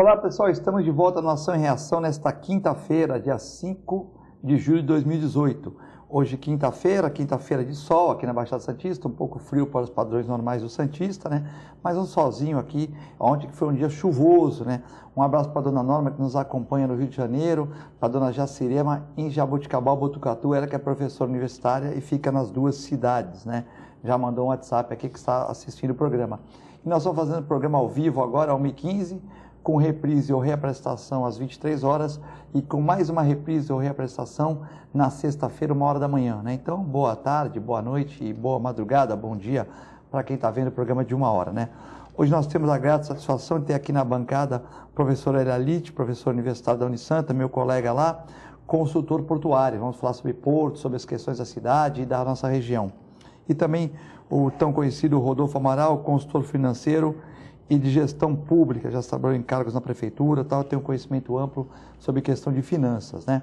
Olá pessoal, estamos de volta no Ação e Reação nesta quinta-feira, dia 5 de julho de 2018. Hoje quinta-feira de sol aqui na Baixada Santista, um pouco frio para os padrões normais do Santista, né? Mas um solzinho aqui, ontem que foi um dia chuvoso, né? Um abraço para a dona Norma que nos acompanha no Rio de Janeiro, para a dona Jacirema em Jaboticabal, Botucatu, ela que é professora universitária e fica nas duas cidades, né? Já mandou um WhatsApp aqui que está assistindo o programa. E nós estamos fazendo o programa ao vivo agora, às 1h15, com reprise ou reapresentação às 23 horas e com mais uma reprise ou reapresentação na sexta-feira, 1h da manhã, né? Então, boa tarde, boa noite e boa madrugada, bom dia para quem está vendo o programa de 1h, né? Hoje nós temos a grata satisfação de ter aqui na bancada o professor Elhalite, professor universitário da Unisanta, meu colega lá, consultor portuário. Vamos falar sobre portos, sobre as questões da cidade e da nossa região. E também o tão conhecido Rodolfo Amaral, consultor financeiro e de gestão pública, já trabalhou em cargos na prefeitura, tal, tem um conhecimento amplo sobre questão de finanças, né?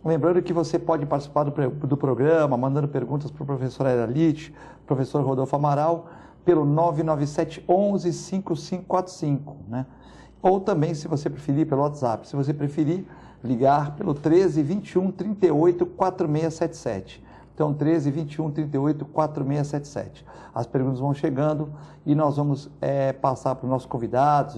Lembrando que você pode participar do programa, mandando perguntas para o professor Elhalite, professor Rodolfo Amaral, pelo 997 11 5545, né? Ou também, se você preferir, pelo WhatsApp. Se você preferir, ligar pelo 13 21 38 4677. Então, 13 21 38 4677. As perguntas vão chegando e nós vamos passar para os nossos convidados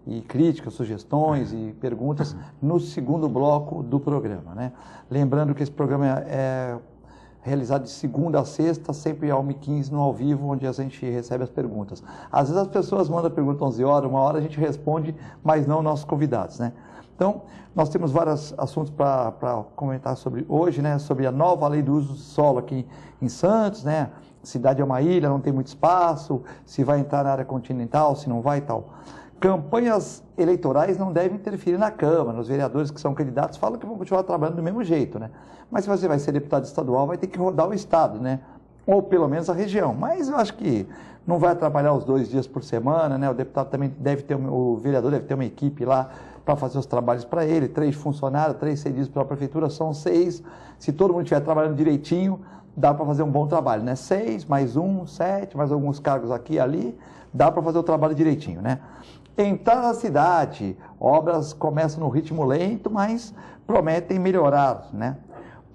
e críticas, sugestões e perguntas no segundo bloco do programa, né? Lembrando que esse programa é realizado de segunda a sexta, sempre às 1h15 no ao vivo, onde a gente recebe as perguntas. Às vezes as pessoas mandam a pergunta 11 horas, 1h a gente responde, mas não nossos convidados, né? Então, nós temos vários assuntos para comentar sobre hoje, né? Sobre a nova lei do uso do solo aqui em Santos, né? Cidade é uma ilha, não tem muito espaço, se vai entrar na área continental, se não vai e tal. Campanhas eleitorais não devem interferir na Câmara. Os vereadores que são candidatos falam que vão continuar trabalhando do mesmo jeito, né? Mas se você vai ser deputado estadual, vai ter que rodar o estado, né? Ou pelo menos a região. Mas eu acho que não vai trabalhar os 2 dias por semana, né? O deputado também deve ter, o vereador deve ter uma equipe lá para fazer os trabalhos para ele, 3 funcionários, 3 cedidos pela prefeitura, são 6. Se todo mundo estiver trabalhando direitinho, dá para fazer um bom trabalho, né? 6, mais 1, 7, mais alguns cargos aqui e ali, dá para fazer o trabalho direitinho, né? Entrar na cidade, obras começam no ritmo lento, mas prometem melhorar, né?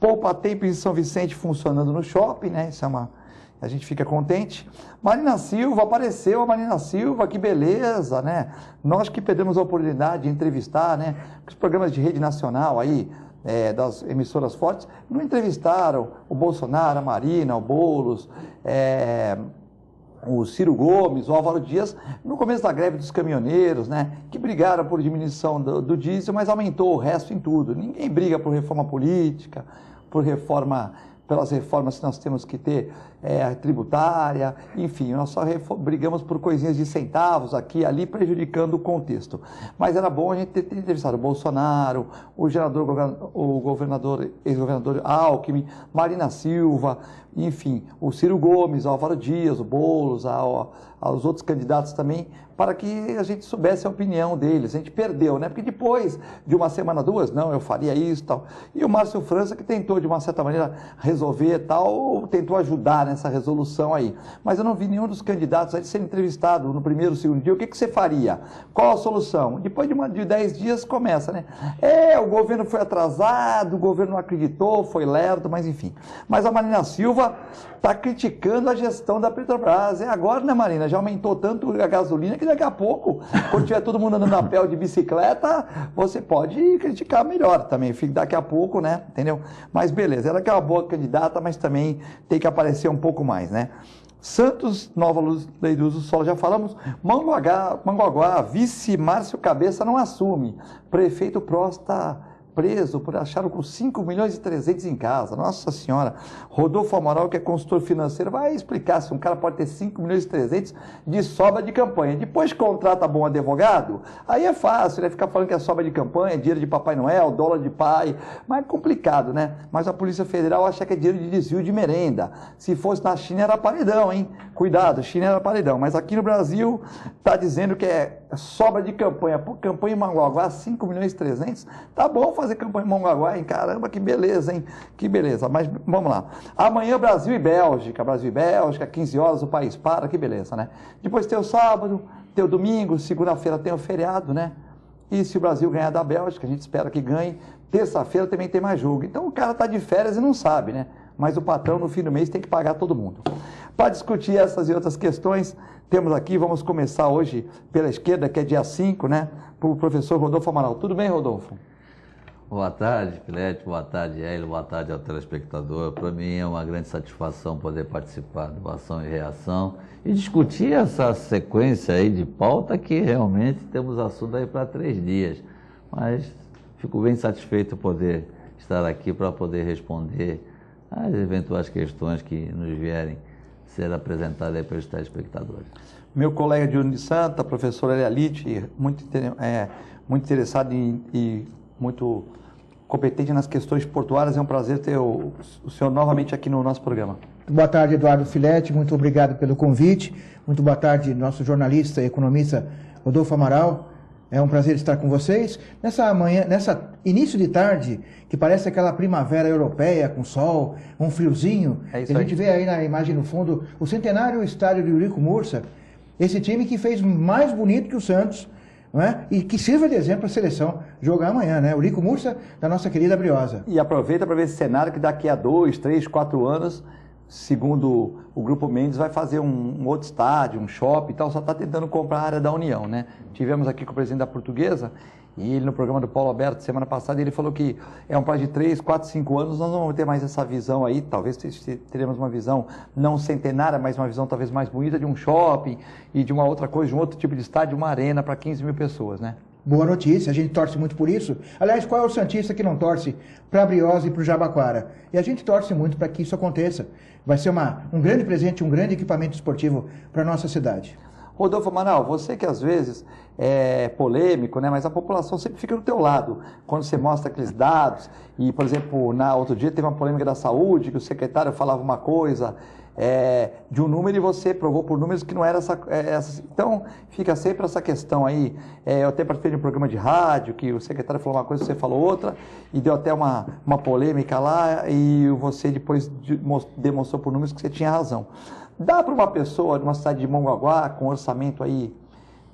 Poupa Tempo em São Vicente funcionando no shopping, né? Isso é a gente fica contente. Marina Silva, apareceu a Marina Silva, que beleza, né? Nós que perdemos a oportunidade de entrevistar, né? Os programas de rede nacional aí, das emissoras fortes, não entrevistaram o Bolsonaro, a Marina, o Boulos, o Ciro Gomes, o Álvaro Dias, no começo da greve dos caminhoneiros, né? Que brigaram por diminuição do diesel, mas aumentou o resto em tudo. Ninguém briga por reforma política, pelas reformas que nós temos que ter, tributária, enfim, nós só brigamos por coisinhas de centavos aqui e ali, prejudicando o contexto. Mas era bom a gente ter entrevistado o Bolsonaro, o governador, ex-governador Alckmin, Marina Silva, enfim, o Ciro Gomes, o Álvaro Dias, o Boulos, os outros candidatos também, para que a gente soubesse a opinião deles. A gente perdeu, né? Porque depois de uma semana, 2, não, eu faria isso e tal. E o Márcio França, que tentou, de uma certa maneira, resolver tal, tentou ajudar nessa resolução aí. Mas eu não vi nenhum dos candidatos aí ser entrevistado no primeiro, segundo dia. O que você faria? Qual a solução? Depois de 10 dias começa, né? O governo foi atrasado, o governo não acreditou, foi lerdo, mas enfim. Mas a Marina Silva está criticando a gestão da Petrobras. Agora, né, Marina? Já aumentou tanto a gasolina que daqui a pouco, quando tiver todo mundo andando a pé ou de bicicleta, você pode criticar melhor também. Daqui a pouco, né? Entendeu? Mas beleza, ela que é uma boa candidata, mas também tem que aparecer um pouco mais, né? Santos, nova lei do uso do solo, já falamos. Mongaguá, vice Márcio Cabeça não assume. Prefeito Prosta preso por acharam com 5 milhões e 300 em casa. Nossa Senhora. Rodolfo Amaral, que é consultor financeiro, vai explicar se um cara pode ter 5 milhões e 300 de sobra de campanha. Depois contrata bom advogado, aí é fácil, ele vai ficar falando que é sobra de campanha, dinheiro de Papai Noel, dólar de pai, mas é complicado, né? Mas a Polícia Federal acha que é dinheiro de desvio de merenda. Se fosse na China era paredão, hein? Cuidado, China era paredão. Mas aqui no Brasil está dizendo que é sobra de campanha. Pô, campanha em Mongaguá, 5 milhões e 300, tá bom fazer campanha em Mongaguá, hein? Caramba, que beleza, hein? Que beleza. Mas vamos lá. Amanhã Brasil e Bélgica, 15 horas o país para, que beleza, né? Depois tem o sábado, tem o domingo, segunda-feira tem o feriado, né? e se o Brasil ganhar da Bélgica, a gente espera que ganhe, terça-feira também tem mais jogo. Então o cara está de férias e não sabe, né? Mas o patrão no fim do mês tem que pagar todo mundo. Para discutir essas e outras questões, temos aqui, vamos começar hoje pela esquerda, que é dia 5, né? Para o professor Rodolfo Amaral. Tudo bem, Rodolfo? Boa tarde, Filete, boa tarde, Hélio, boa tarde ao telespectador. Para mim é uma grande satisfação poder participar do Ação e Reação e discutir essa sequência aí de pauta que realmente temos assunto aí para 3 dias. Mas fico bem satisfeito de poder estar aqui para poder responder às eventuais questões que nos vierem ser apresentadas aí pelos telespectadores. Meu colega Júnior de Santa, professor Elialite, muito interessado e muito competente nas questões portuárias. É um prazer ter o senhor novamente aqui no nosso programa. Boa tarde, Eduardo Filete, muito obrigado pelo convite. Muito boa tarde, nosso jornalista e economista Rodolfo Amaral. É um prazer estar com vocês. Nessa início de tarde, que parece aquela primavera europeia, com sol, um friozinho. É isso a gente vê aí na imagem no fundo o centenário estádio de Eurico Mursa, esse time que fez mais bonito que o Santos, não é? E que sirva de exemplo para a seleção jogar amanhã, né? Eurico Mursa, da nossa querida Briosa. E aproveita para ver esse cenário que daqui a 2, 3, 4 anos, segundo o Grupo Mendes, vai fazer um outro estádio, um shopping e tal, só está tentando comprar a área da União, né? Tivemos aqui com o presidente da Portuguesa, e ele no programa do Paulo Alberto, semana passada, ele falou que é um prazo de 3, 4, 5 anos, nós não vamos ter mais essa visão aí, talvez teremos uma visão não centenária, mas uma visão talvez mais bonita de um shopping e de uma outra coisa, de um outro tipo de estádio, uma arena para 15 mil pessoas, né? Boa notícia, a gente torce muito por isso. Aliás, qual é o santista que não torce para a Briosa e para o Jabaquara? E a gente torce muito para que isso aconteça. Vai ser um grande presente, um grande equipamento esportivo para a nossa cidade. Rodolfo Amaral, você que às vezes é polêmico, né, mas a população sempre fica do teu lado, quando você mostra aqueles dados, e, por exemplo, outro dia teve uma polêmica da saúde, que o secretário falava uma coisa de um número e você provou por números que não era essa. Então, fica sempre essa questão aí. Eu até participei de um programa de rádio, que o secretário falou uma coisa, você falou outra, e deu até uma polêmica lá, e você depois demonstrou por números que você tinha razão. Dá para uma pessoa de uma cidade de Mongaguá, com orçamento aí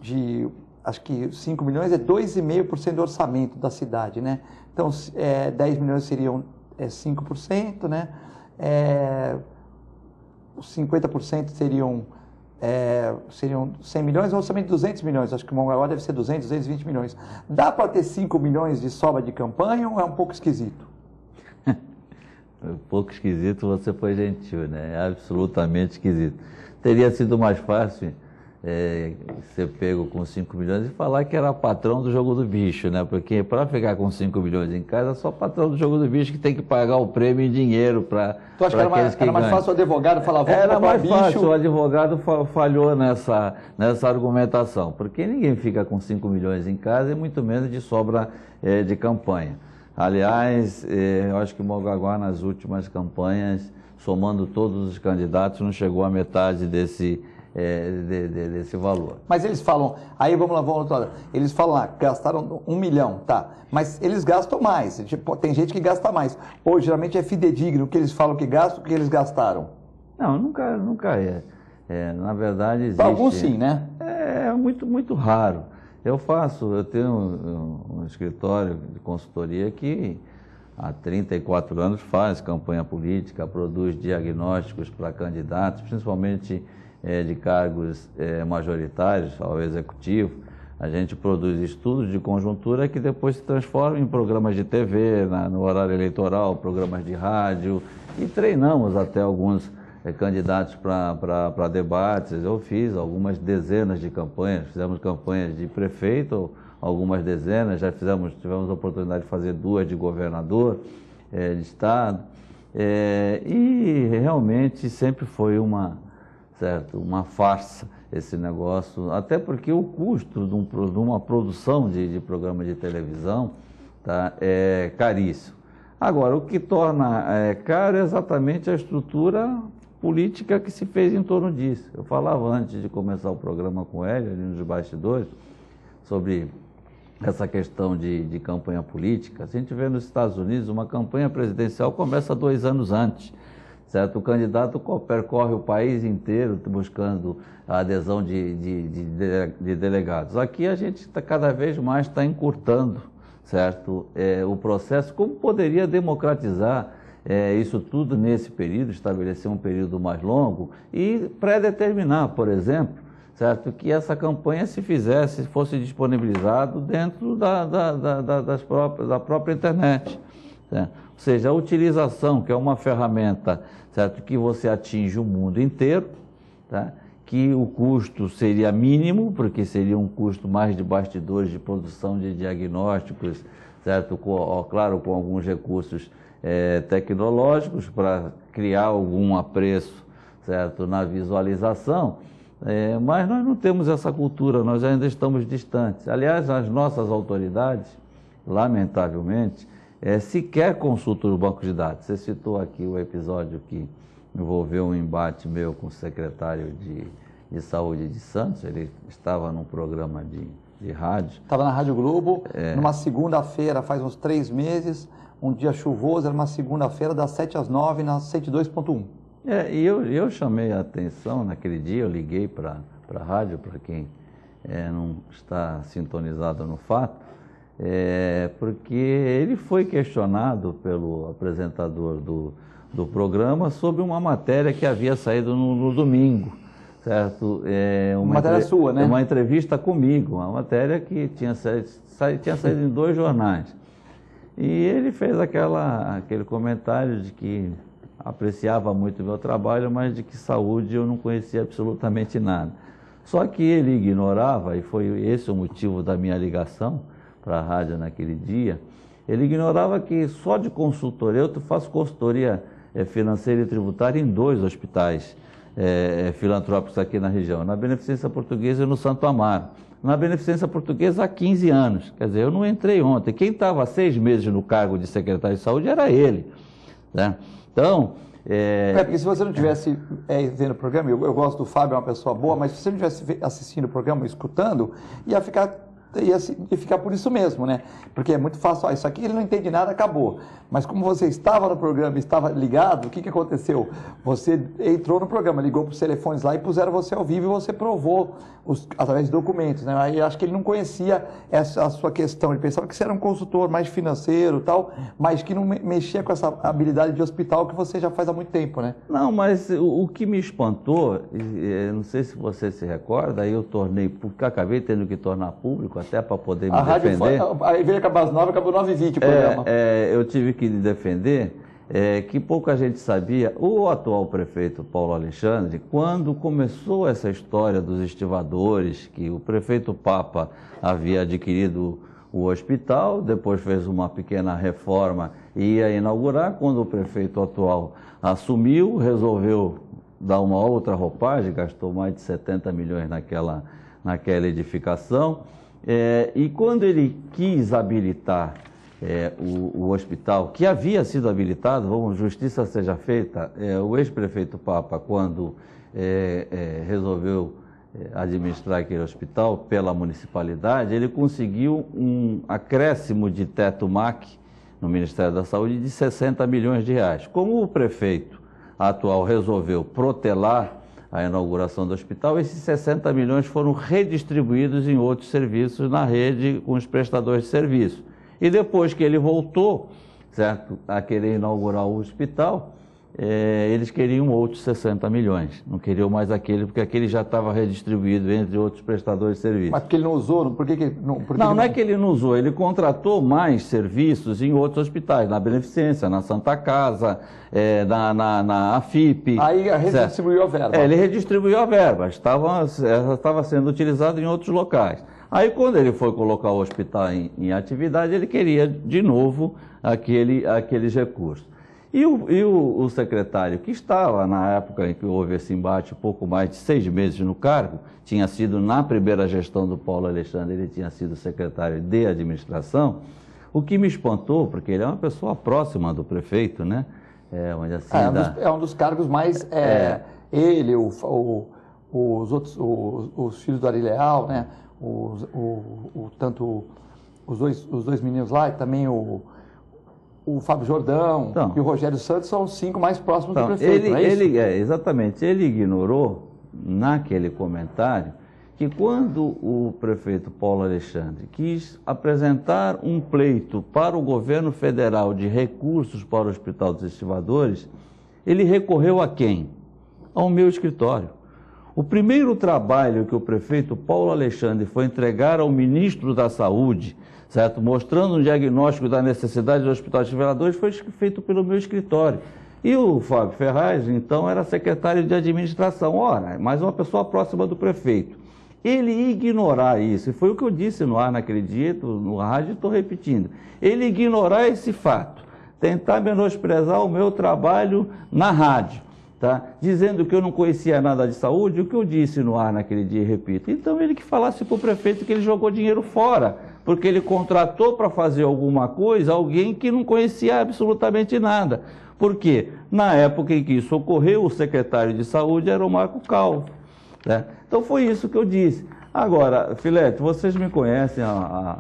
de, acho que 5 milhões, é 2,5% do orçamento da cidade, né? Então, 10 milhões seriam 5%, né? Os 50% seriam 100 milhões, o orçamento de 200 milhões, acho que o Mongaguá deve ser 200, 220 milhões. Dá para ter 5 milhões de sobra de campanha ou é um pouco esquisito? Um pouco esquisito, você foi gentil, né? É absolutamente esquisito. Teria sido mais fácil ser pego com 5 milhões e falar que era patrão do jogo do bicho, né? Porque para ficar com 5 milhões em casa, é só patrão do jogo do bicho que tem que pagar o prêmio em dinheiro para aqueles que era mais fácil o advogado falar, vamos era mais bicho. Fácil, o advogado falhou nessa argumentação, porque ninguém fica com 5 milhões em casa e muito menos de sobra de campanha. Aliás, eu acho que o Mongaguá nas últimas campanhas, somando todos os candidatos, não chegou à metade desse valor. Mas eles falam, aí vamos lá, eles falam lá, gastaram 1 milhão, tá, mas eles gastam mais, tem gente que gasta mais, ou geralmente é fidedigno o que eles falam que gastam, o que eles gastaram. Não, nunca é. Na verdade existe... Para alguns sim, né? É muito, muito raro. Eu tenho um escritório de consultoria que há 34 anos faz campanha política, produz diagnósticos para candidatos, principalmente de cargos majoritários ao executivo. A gente produz estudos de conjuntura que depois se transformam em programas de TV, no horário eleitoral, programas de rádio, e treinamos até alguns candidatos para debates. Eu fiz algumas dezenas de campanhas, fizemos campanhas de prefeito, algumas dezenas, tivemos a oportunidade de fazer 2 de governador de estado, e realmente sempre foi uma farsa esse negócio, até porque o custo de uma produção de programa de televisão é caríssimo. Agora, o que torna caro é exatamente a estrutura política que se fez em torno disso. Eu falava antes de começar o programa com ele, ali nos bastidores, sobre essa questão de campanha política. Se a gente vê nos Estados Unidos, uma campanha presidencial começa 2 anos antes. certo? O candidato percorre o país inteiro buscando a adesão de delegados. Aqui a gente cada vez mais está encurtando, certo? O processo, como poderia democratizar isso tudo nesse período, estabelecer um período mais longo e pré-determinar, por exemplo, certo? Que essa campanha se fosse disponibilizado dentro da própria internet, certo? Ou seja, a utilização, que é uma ferramenta, certo? Que você atinge o mundo inteiro, tá? Que o custo seria mínimo, porque seria um custo mais de bastidores de produção de diagnósticos, certo? Claro, com alguns recursos tecnológicos para criar algum apreço, certo? Na visualização, mas nós não temos essa cultura, nós ainda estamos distantes. Aliás, as nossas autoridades, lamentavelmente, sequer consultam o banco de dados. Você citou aqui o episódio que envolveu um embate meu com o secretário de Saúde de Santos. Ele estava num programa de rádio. Estava na Rádio Globo, numa segunda-feira, faz uns 3 meses, um dia chuvoso, era uma segunda-feira, das 7 às 9, na 102.1. E eu chamei a atenção naquele dia, eu liguei para a rádio, para quem não está sintonizado no fato, porque ele foi questionado pelo apresentador do programa sobre uma matéria que havia saído no domingo, certo? Uma matéria sua, né? Uma entrevista comigo, uma matéria que tinha saído em 2 jornais. E ele fez aquele comentário de que apreciava muito o meu trabalho, mas de que saúde eu não conhecia absolutamente nada. Só que ele ignorava, e foi esse o motivo da minha ligação para a rádio naquele dia, ele ignorava que só de consultoria, eu faço consultoria financeira e tributária em 2 hospitais filantrópicos aqui na região, na Beneficência Portuguesa e no Santo Amaro. Na Beneficência Portuguesa há 15 anos, quer dizer, eu não entrei ontem. Quem estava há 6 meses no cargo de secretário de saúde era ele, né? Então... porque se você não estivesse vendo o programa, eu gosto do Fábio, é uma pessoa boa, mas se você não estivesse assistindo o programa, escutando, ia ficar por isso mesmo, né? Porque é muito fácil, isso aqui ele não entende nada, acabou. Mas como você estava no programa, estava ligado, o que aconteceu? Você entrou no programa, ligou para os telefones lá e puseram você ao vivo e você provou através de documentos, né? Aí acho que ele não conhecia a sua questão, ele pensava que você era um consultor mais financeiro e tal, mas que não mexia com essa habilidade de hospital que você já faz há muito tempo, né? Não, mas o que me espantou, não sei se você se recorda, aí eu porque acabei tendo que tornar público, até para poder me defender. Aí veio acabar às 9, acabou 9h20 o programa. Eu tive que defender que pouca gente sabia. O atual prefeito Paulo Alexandre, quando começou essa história dos estivadores, que o prefeito Papa havia adquirido o hospital, depois fez uma pequena reforma e ia inaugurar, quando o prefeito atual assumiu, resolveu dar uma outra roupagem, gastou mais de 70 milhões naquela edificação. E quando ele quis habilitar o hospital, que havia sido habilitado, justiça seja feita, o ex-prefeito Papa, quando resolveu administrar aquele hospital pela municipalidade, ele conseguiu um acréscimo de teto MAC no Ministério da Saúde de 60 milhões de reais. Como o prefeito atual resolveu protelar a inauguração do hospital, esses 60 milhões foram redistribuídos em outros serviços na rede com os prestadores de serviço. E depois que ele voltou, certo, a querer inaugurar o hospital, eles queriam outros 60 milhões. Não queriam mais aquele, porque aquele já estava redistribuído entre outros prestadores de serviço. Mas porque ele não usou? Por que não é que ele não usou, ele contratou mais serviços em outros hospitais, na Beneficência, na Santa Casa, na AFIP. Aí redistribuiu a verba. Ele redistribuiu a verba, estava sendo utilizado em outros locais. Aí quando ele foi colocar o hospital em atividade, ele queria de novo aqueles recursos. E o secretário, que estava na época em que houve esse embate, pouco mais de 6 meses no cargo, tinha sido na primeira gestão do Paulo Alexandre, ele tinha sido secretário de administração, o que me espantou, porque ele é uma pessoa próxima do prefeito, né? É um dos cargos mais... Ele, os outros, os filhos do Ari Leal, né? Tanto os dois meninos lá e também o Fábio Jordão Então, e o Rogério Santos são os 5 mais próximos então, do prefeito, não é isso? Exatamente. Ele ignorou, naquele comentário, que quando o prefeito Paulo Alexandre quis apresentar um pleito para o governo federal de recursos para o Hospital dos Estivadores, ele recorreu a quem? Ao meu escritório. O primeiro trabalho que o prefeito Paulo Alexandre foi entregar ao ministro da Saúde, certo? Mostrando um diagnóstico da necessidade do Hospital dos Estivadores, foi feito pelo meu escritório. E o Fábio Ferraz, então, era secretário de administração. Ora, mais uma pessoa próxima do prefeito. Ele ignorar isso, e foi o que eu disse no ar naquele dia, no rádio, e estou repetindo. Ele ignorar esse fato, tentar menosprezar o meu trabalho na rádio, tá? Dizendo que eu não conhecia nada de saúde, o que eu disse no ar naquele dia, e repito. Então ele que falasse para o prefeito que ele jogou dinheiro fora, porque ele contratou para fazer alguma coisa alguém que não conhecia absolutamente nada. Por quê? Na época em que isso ocorreu, o secretário de saúde era o Marco Calvo, né? Então foi isso que eu disse. Agora, Filete, vocês me conhecem há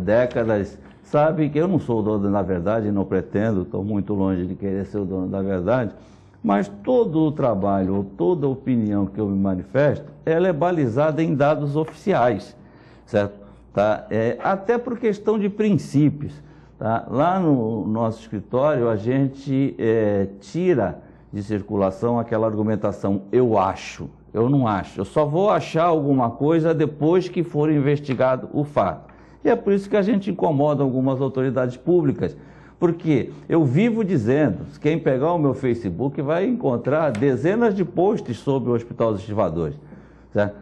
décadas, sabem que eu não sou o dono da verdade, não pretendo, estou muito longe de querer ser o dono da verdade, mas todo o trabalho, toda a opinião que eu me manifesto, ela é balizada em dados oficiais, certo? Tá? Até por questão de princípios. Tá? Lá no nosso escritório, a gente tira de circulação aquela argumentação, eu acho. Eu não acho. Eu só vou achar alguma coisa depois que for investigado o fato. E é por isso que a gente incomoda algumas autoridades públicas, porque eu vivo dizendo, quem pegar o meu Facebook vai encontrar dezenas de posts sobre o Hospital dos Estivadores. Certo?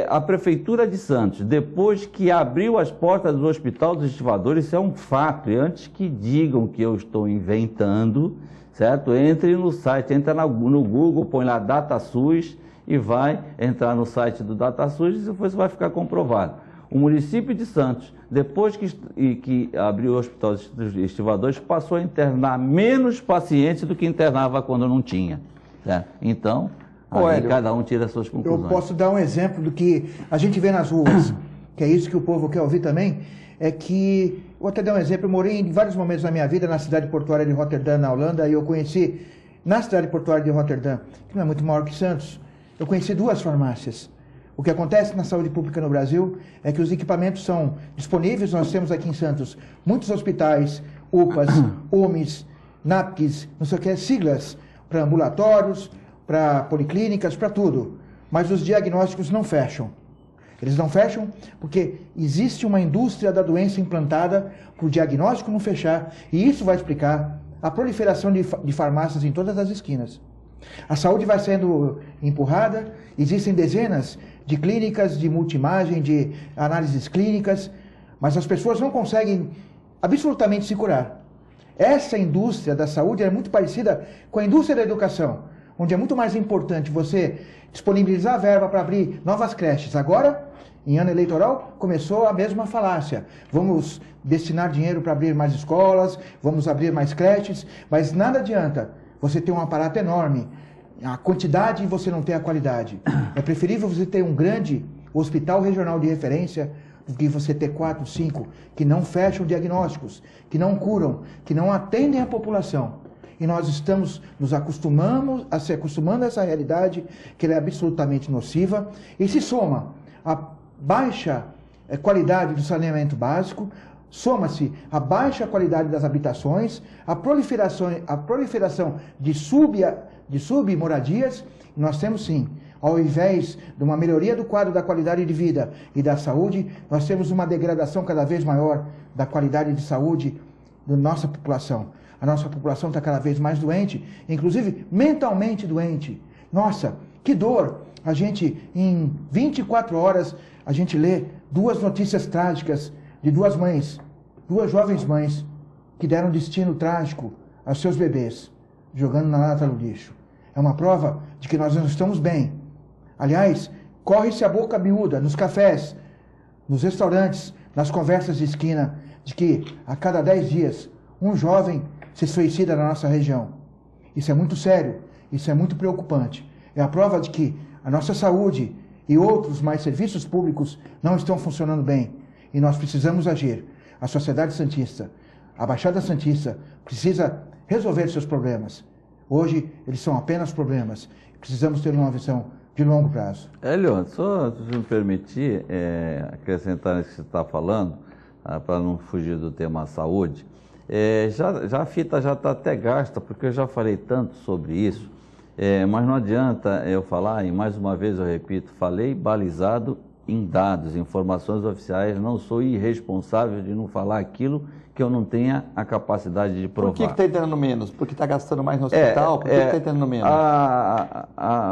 A Prefeitura de Santos, depois que abriu as portas do Hospital dos Estivadores, isso é um fato, e antes que digam que eu estou inventando, certo? Entre no site, entra no Google, põe lá DataSUS, e vai entrar no site do DataSUS e depois vai ficar comprovado. O município de Santos, depois que abriu o Hospital dos Estivadores, passou a internar menos pacientes do que internava quando não tinha. Certo? Então, aí cada um tira as suas conclusões. Eu posso dar um exemplo do que a gente vê nas ruas, que é isso que o povo quer ouvir também, é que, vou até dar um exemplo, eu morei em vários momentos da minha vida na cidade portuária de Roterdã, na Holanda, e eu conheci, na cidade portuária de Roterdã, que não é muito maior que Santos, eu conheci 2 farmácias. O que acontece na saúde pública no Brasil é que os equipamentos são disponíveis, nós temos aqui em Santos muitos hospitais, UPAs, UMIs, NAPCs, não sei o que, siglas para ambulatórios, para policlínicas, para tudo. Mas os diagnósticos não fecham. Eles não fecham porque existe uma indústria da doença implantada para o diagnóstico não fechar, e isso vai explicar a proliferação de farmácias em todas as esquinas. A saúde vai sendo empurrada, existem dezenas de clínicas de multimagem, de análises clínicas, mas as pessoas não conseguem absolutamente se curar. Essa indústria da saúde é muito parecida com a indústria da educação, onde é muito mais importante você disponibilizar verba para abrir novas creches. Agora, em ano eleitoral, começou a mesma falácia. Vamos destinar dinheiro para abrir mais escolas, vamos abrir mais creches, mas nada adianta. Você tem um aparato enorme, a quantidade e você não tem a qualidade. É preferível você ter um grande hospital regional de referência do que você ter 4, 5 que não fecham diagnósticos, que não curam, que não atendem a população. E nós estamos nos acostumando a essa realidade, que ela é absolutamente nociva, e se soma a baixa qualidade do saneamento básico, soma-se a baixa qualidade das habitações, a proliferação de submoradias. Nós temos sim, ao invés de uma melhoria do quadro da qualidade de vida e da saúde, nós temos uma degradação cada vez maior da qualidade de saúde da nossa população. A nossa população está cada vez mais doente, inclusive mentalmente doente. Nossa, que dor! A gente, em 24 horas, a gente lê 2 notícias trágicas de 2 mães, 2 jovens mães, que deram destino trágico aos seus bebês, jogando na lata do lixo. É uma prova de que nós não estamos bem. Aliás, corre-se a boca miúda nos cafés, nos restaurantes, nas conversas de esquina, de que a cada 10 dias um jovem se suicida na nossa região. Isso é muito sério, isso é muito preocupante. É a prova de que a nossa saúde e outros mais serviços públicos não estão funcionando bem. E nós precisamos agir. A sociedade santista, A Baixada Santista precisa resolver seus problemas. Hoje, eles são apenas problemas. Precisamos ter uma visão de longo prazo. Hélio, só se me permitir acrescentar nisso que você está falando, para não fugir do tema saúde, já a fita já está até gasta, porque eu já falei tanto sobre isso, mas não adianta eu falar, e mais uma vez eu repito, falei balizado em dados, informações oficiais, não sou irresponsável de não falar aquilo que eu não tenha a capacidade de provar. Por que está entendendo menos? Porque está gastando mais no hospital? Por que está entendendo menos?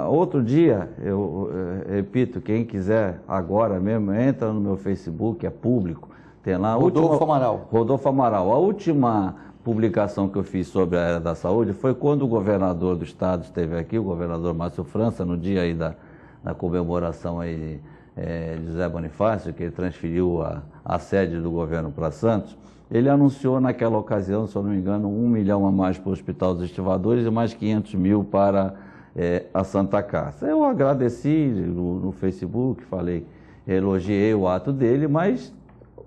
Outro dia, eu repito, quem quiser agora mesmo, entra no meu Facebook, é público, tem lá... Rodolfo Amaral. Rodolfo Amaral. A última publicação que eu fiz sobre a área da saúde foi quando o governador do estado esteve aqui, o governador Márcio França, no dia aí da comemoração aí de José Bonifácio, que ele transferiu a sede do governo para Santos. Ele anunciou naquela ocasião, se eu não me engano, 1 milhão a mais para o Hospital dos Estivadores e mais 500 mil para a Santa Casa. Eu agradeci no Facebook, falei, elogiei o ato dele, mas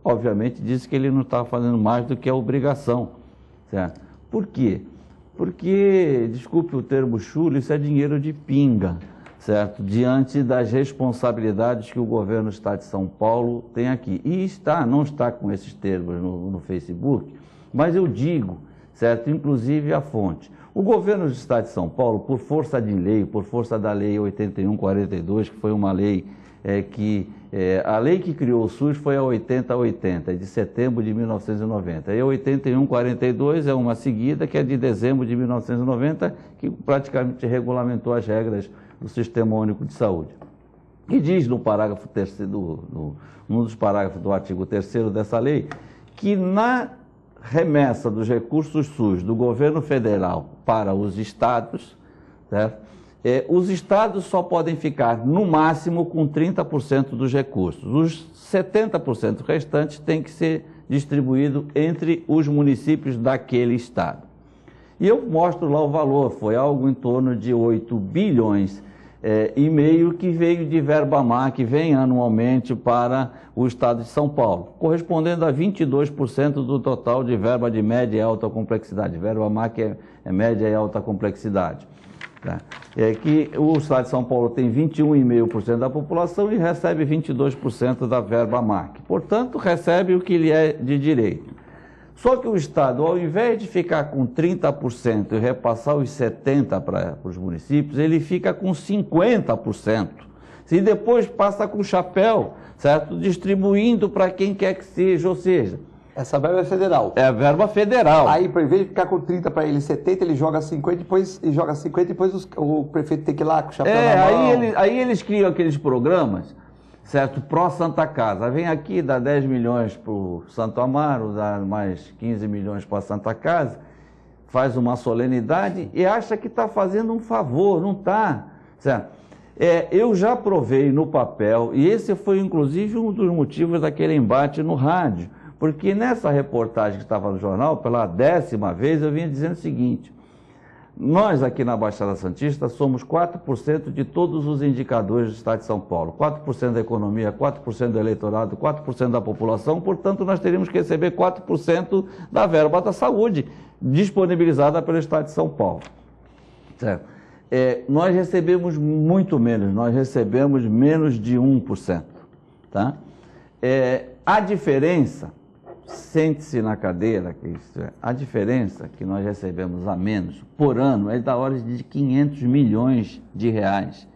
obviamente disse que ele não estava fazendo mais do que a obrigação. Certo? Por quê? Porque, desculpe o termo chulo, isso é dinheiro de pinga, certo? Diante das responsabilidades que o governo do Estado de São Paulo tem aqui. E não está com esses termos no Facebook, mas eu digo, certo? Inclusive a fonte. O governo do Estado de São Paulo, por força de lei, por força da Lei 8142, que foi uma lei a lei que criou o SUS foi a 8080, de setembro de 1990. E a 8142 é uma seguida, que é de dezembro de 1990, que praticamente regulamentou as regras do Sistema Único de Saúde. E diz no parágrafo 3º, um dos parágrafos do artigo 3º dessa lei, que na remessa dos recursos SUS do governo federal para os estados, certo? Os estados só podem ficar, no máximo, com 30% dos recursos. Os 70% restantes têm que ser distribuídos entre os municípios daquele estado. E eu mostro lá o valor, foi algo em torno de 8 bilhões e meio que veio de verba má, que vem anualmente para o estado de São Paulo, correspondendo a 22% do total de verba de média e alta complexidade. Verba má que é média e alta complexidade. É que o estado de São Paulo tem 21,5% da população e recebe 22% da verba MAC. Portanto, recebe o que lhe é de direito. Só que o estado, ao invés de ficar com 30% e repassar os 70% para os municípios, ele fica com 50%. E depois passa com o chapéu, certo? Distribuindo para quem quer que seja, ou seja... Essa verba é federal. É a verba federal. Aí, em vez de ficar com 30 para ele 70, ele joga 50 e depois o prefeito tem que ir lá com o chapéu na mão. Aí eles criam aqueles programas, certo? Pró-Santa Casa. Vem aqui, dá 10 milhões para o Santo Amaro, dá mais 15 milhões para a Santa Casa, faz uma solenidade e acha que está fazendo um favor, não está, certo? Eu já provei no papel, e esse foi inclusive um dos motivos daquele embate no rádio, porque nessa reportagem que estava no jornal, pela 10ª vez, eu vinha dizendo o seguinte: nós aqui na Baixada Santista somos 4% de todos os indicadores do Estado de São Paulo, 4% da economia, 4% do eleitorado, 4% da população, portanto nós teríamos que receber 4% da verba da saúde disponibilizada pelo Estado de São Paulo. Certo? Nós recebemos muito menos, nós recebemos menos de 1%. Tá? A diferença... Sente-se na cadeira, a diferença que nós recebemos a menos por ano é da ordem de 500 milhões de reais.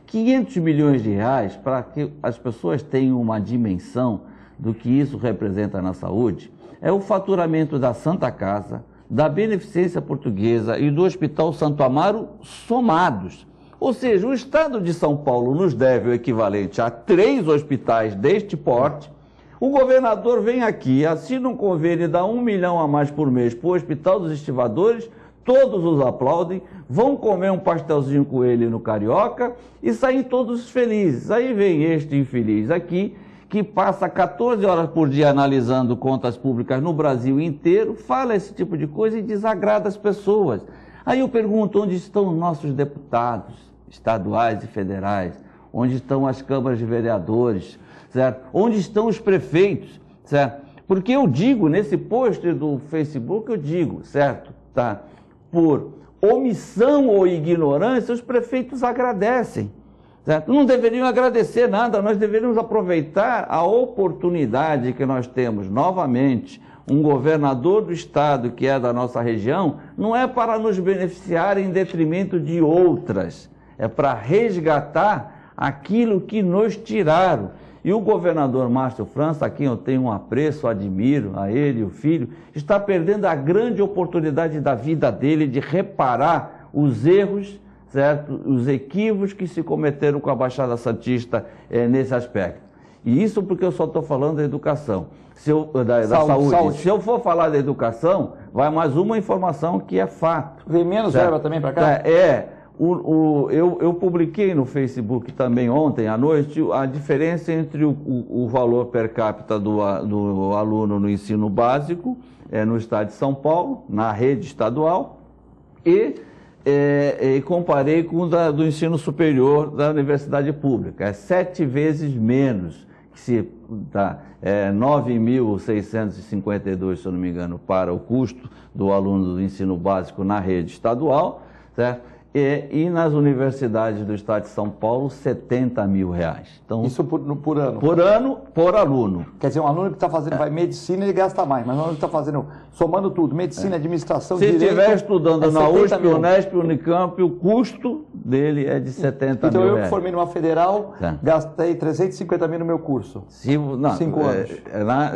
500 milhões de reais, para que as pessoas tenham uma dimensão do que isso representa na saúde, é o faturamento da Santa Casa, da Beneficência Portuguesa e do Hospital Santo Amaro somados. Ou seja, o Estado de São Paulo nos deve o equivalente a 3 hospitais deste porte. O governador vem aqui, assina um convênio e dá 1 milhão a mais por mês para o Hospital dos Estivadores, todos os aplaudem, vão comer um pastelzinho com ele no Carioca e saem todos felizes. Aí vem este infeliz aqui, que passa 14 horas por dia analisando contas públicas no Brasil inteiro, fala esse tipo de coisa e desagrada as pessoas. Aí eu pergunto, onde estão os nossos deputados estaduais e federais? Onde estão as câmaras de vereadores? Certo? Onde estão os prefeitos? Certo? Porque eu digo, nesse post do Facebook, eu digo, certo? Tá? Por omissão ou ignorância, os prefeitos agradecem. Certo? Não deveriam agradecer nada, nós deveríamos aproveitar a oportunidade que nós temos novamente. Um governador do estado que é da nossa região, não é para nos beneficiar em detrimento de outras, é para resgatar aquilo que nos tiraram. E o governador Márcio França, a quem eu tenho um apreço, admiro, a ele e o filho, está perdendo a grande oportunidade da vida dele de reparar os erros, certo? Os equívocos que se cometeram com a Baixada Santista nesse aspecto. E isso porque eu só estou falando da educação, da saúde. Se eu for falar da educação, vai mais uma informação que é fato. Vem menos verba também para cá? Eu publiquei no Facebook também ontem à noite a diferença entre o valor per capita do aluno no ensino básico, no estado de São Paulo, na rede estadual, e comparei com o do ensino superior da universidade pública. É 7 vezes menos, que se dá 9.652, se eu não me engano, para o custo do aluno do ensino básico na rede estadual, certo? E nas universidades do estado de São Paulo, R$70 mil. Então, isso por ano? Por ano, por aluno. Quer dizer, um aluno que está fazendo vai medicina, ele gasta mais, mas um aluno que está fazendo, somando tudo, medicina, administração, se direito... Se estiver estudando na USP, Unesp, Unicamp, o custo dele é de R$70 mil. Então eu que formei numa federal, gastei 350 mil no meu curso. 5 anos.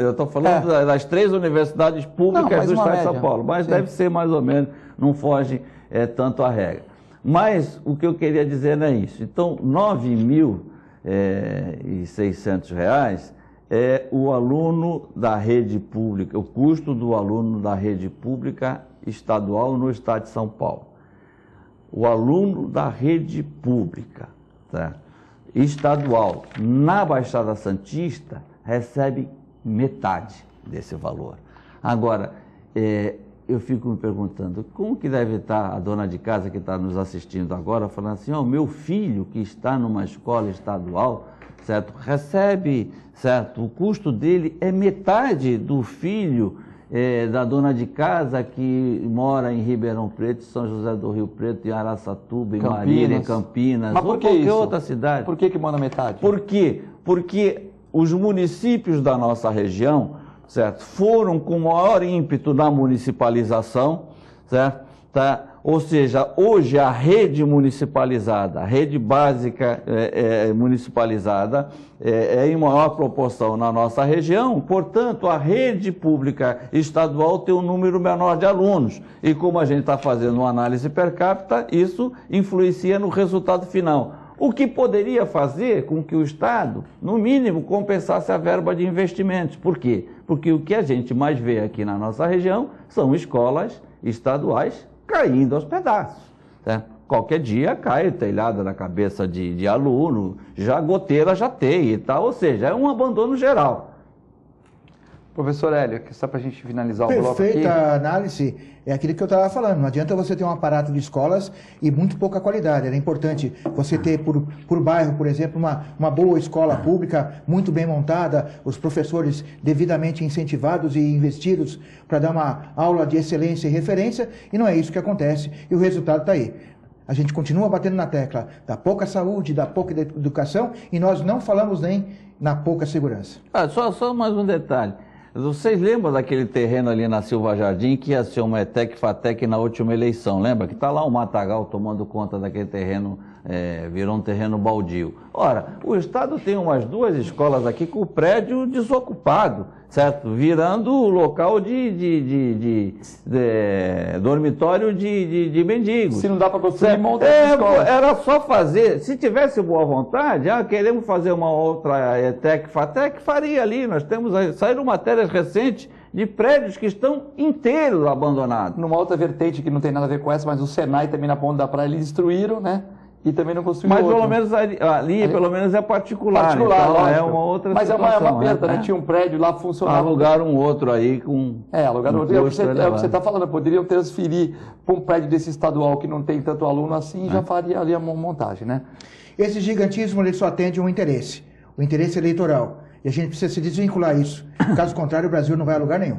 Eu estou falando das 3 universidades públicas do estado de São Paulo, mas deve ser mais ou menos, não foge tanto a regra. Mas o que eu queria dizer não é isso. Então, R$9.600 é o aluno da rede pública, o custo do aluno da rede pública estadual no estado de São Paulo. O aluno da rede pública, estadual na Baixada Santista recebe metade desse valor. Agora, eu fico me perguntando, como que deve estar a dona de casa que está nos assistindo agora, falando assim, meu filho que está numa escola estadual, certo, recebe, certo, o custo dele é metade do filho da dona de casa que mora em Ribeirão Preto, São José do Rio Preto, em Araçatuba, em Marília, em Campinas, ou qualquer outra cidade. Por que manda metade? Por quê? Porque os municípios da nossa região, certo, foram com maior ímpeto na municipalização, certo? Ou seja, hoje a rede municipalizada, a rede básica municipalizada é em maior proporção na nossa região, portanto, a rede pública estadual tem um número menor de alunos. E como a gente está fazendo uma análise per capita, isso influencia no resultado final. O que poderia fazer com que o Estado, no mínimo, compensasse a verba de investimentos. Por quê? Porque o que a gente mais vê aqui na nossa região são escolas estaduais caindo aos pedaços. Qualquer dia cai o telhado na cabeça de aluno, já goteira já tem e tal, ou seja, é um abandono geral. Professor Hélio, só para a gente finalizar o bloco aqui. Perfeita análise, é aquilo que eu estava falando, não adianta você ter um aparato de escolas e muito pouca qualidade, era importante você ter por bairro, por exemplo, uma boa escola pública, muito bem montada, os professores devidamente incentivados e investidos para dar uma aula de excelência e referência, e não é isso que acontece, e o resultado está aí. A gente continua batendo na tecla da pouca saúde, da pouca educação, e nós não falamos nem na pouca segurança. Só mais um detalhe. Vocês lembram daquele terreno ali na Silva Jardim que ia ser uma ETEC-FATEC na última eleição, lembra? Que está lá o Matagal tomando conta daquele terreno, virou um terreno baldio. Ora, o Estado tem umas 2 escolas aqui com o prédio desocupado, certo? Virando local de dormitório de mendigos. Se não dá para construir, monta essa escola. Era só fazer, se tivesse boa vontade, queremos fazer uma outra ETEC-FATEC, faria ali. Nós temos, saíram matérias recentes de prédios que estão inteiros abandonados. Numa outra vertente que não tem nada a ver com essa, mas o Senai também na ponta da praia, eles destruíram, né? E também não construíram outro. Mas pelo menos ali pelo menos é particular então lógico. É uma outra situação. Mas é uma perda, né? Tinha um prédio lá funcionando. Alugaram um outro aí com... alugaram outro. É o que você está falando, poderiam transferir para um prédio desse estadual que não tem tanto aluno assim, já faria ali a montagem, né? Esse gigantismo ele só atende um interesse, o interesse eleitoral. E a gente precisa se desvincular isso. Caso contrário, o Brasil não vai a lugar nenhum.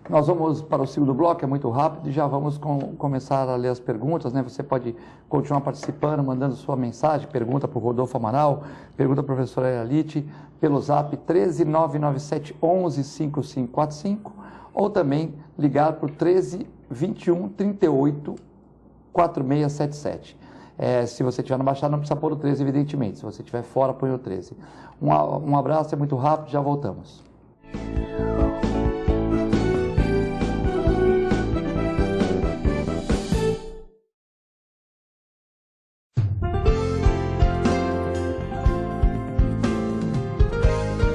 Nós vamos para o segundo bloco, é muito rápido, e já vamos começar a ler as perguntas, né? Você pode continuar participando, mandando sua mensagem, pergunta para o Rodolfo Amaral, pergunta para a professora Elite, pelo zap 13997115545, ou também ligar para o 1321384677. Se você estiver na Baixada, não precisa pôr o 13, evidentemente. Se você estiver fora, põe o 13. Um abraço, é muito rápido, já voltamos.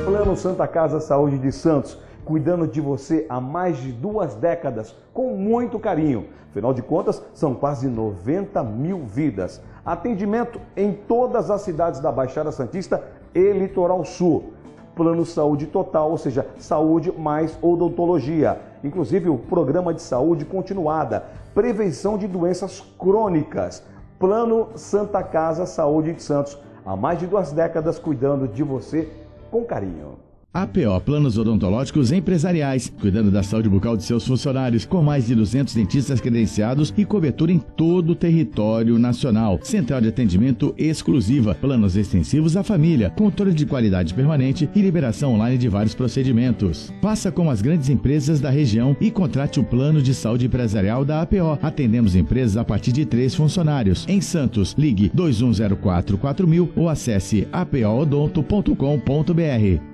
Plano Santa Casa Saúde de Santos, cuidando de você há mais de 2 décadas, com muito carinho. Afinal de contas, são quase 90 mil vidas. Atendimento em todas as cidades da Baixada Santista e Litoral Sul. Plano Saúde Total, ou seja, saúde mais odontologia. Inclusive o programa de saúde continuada, prevenção de doenças crônicas. Plano Santa Casa Saúde de Santos, há mais de 2 décadas, cuidando de você com carinho. APO Planos Odontológicos Empresariais, cuidando da saúde bucal de seus funcionários, com mais de 200 dentistas credenciados e cobertura em todo o território nacional. Central de atendimento exclusiva, planos extensivos à família, controle de qualidade permanente e liberação online de vários procedimentos. Faça como as grandes empresas da região e contrate o plano de saúde empresarial da APO. Atendemos empresas a partir de 3 funcionários. Em Santos, ligue 21044000 ou acesse apoodonto.com.br.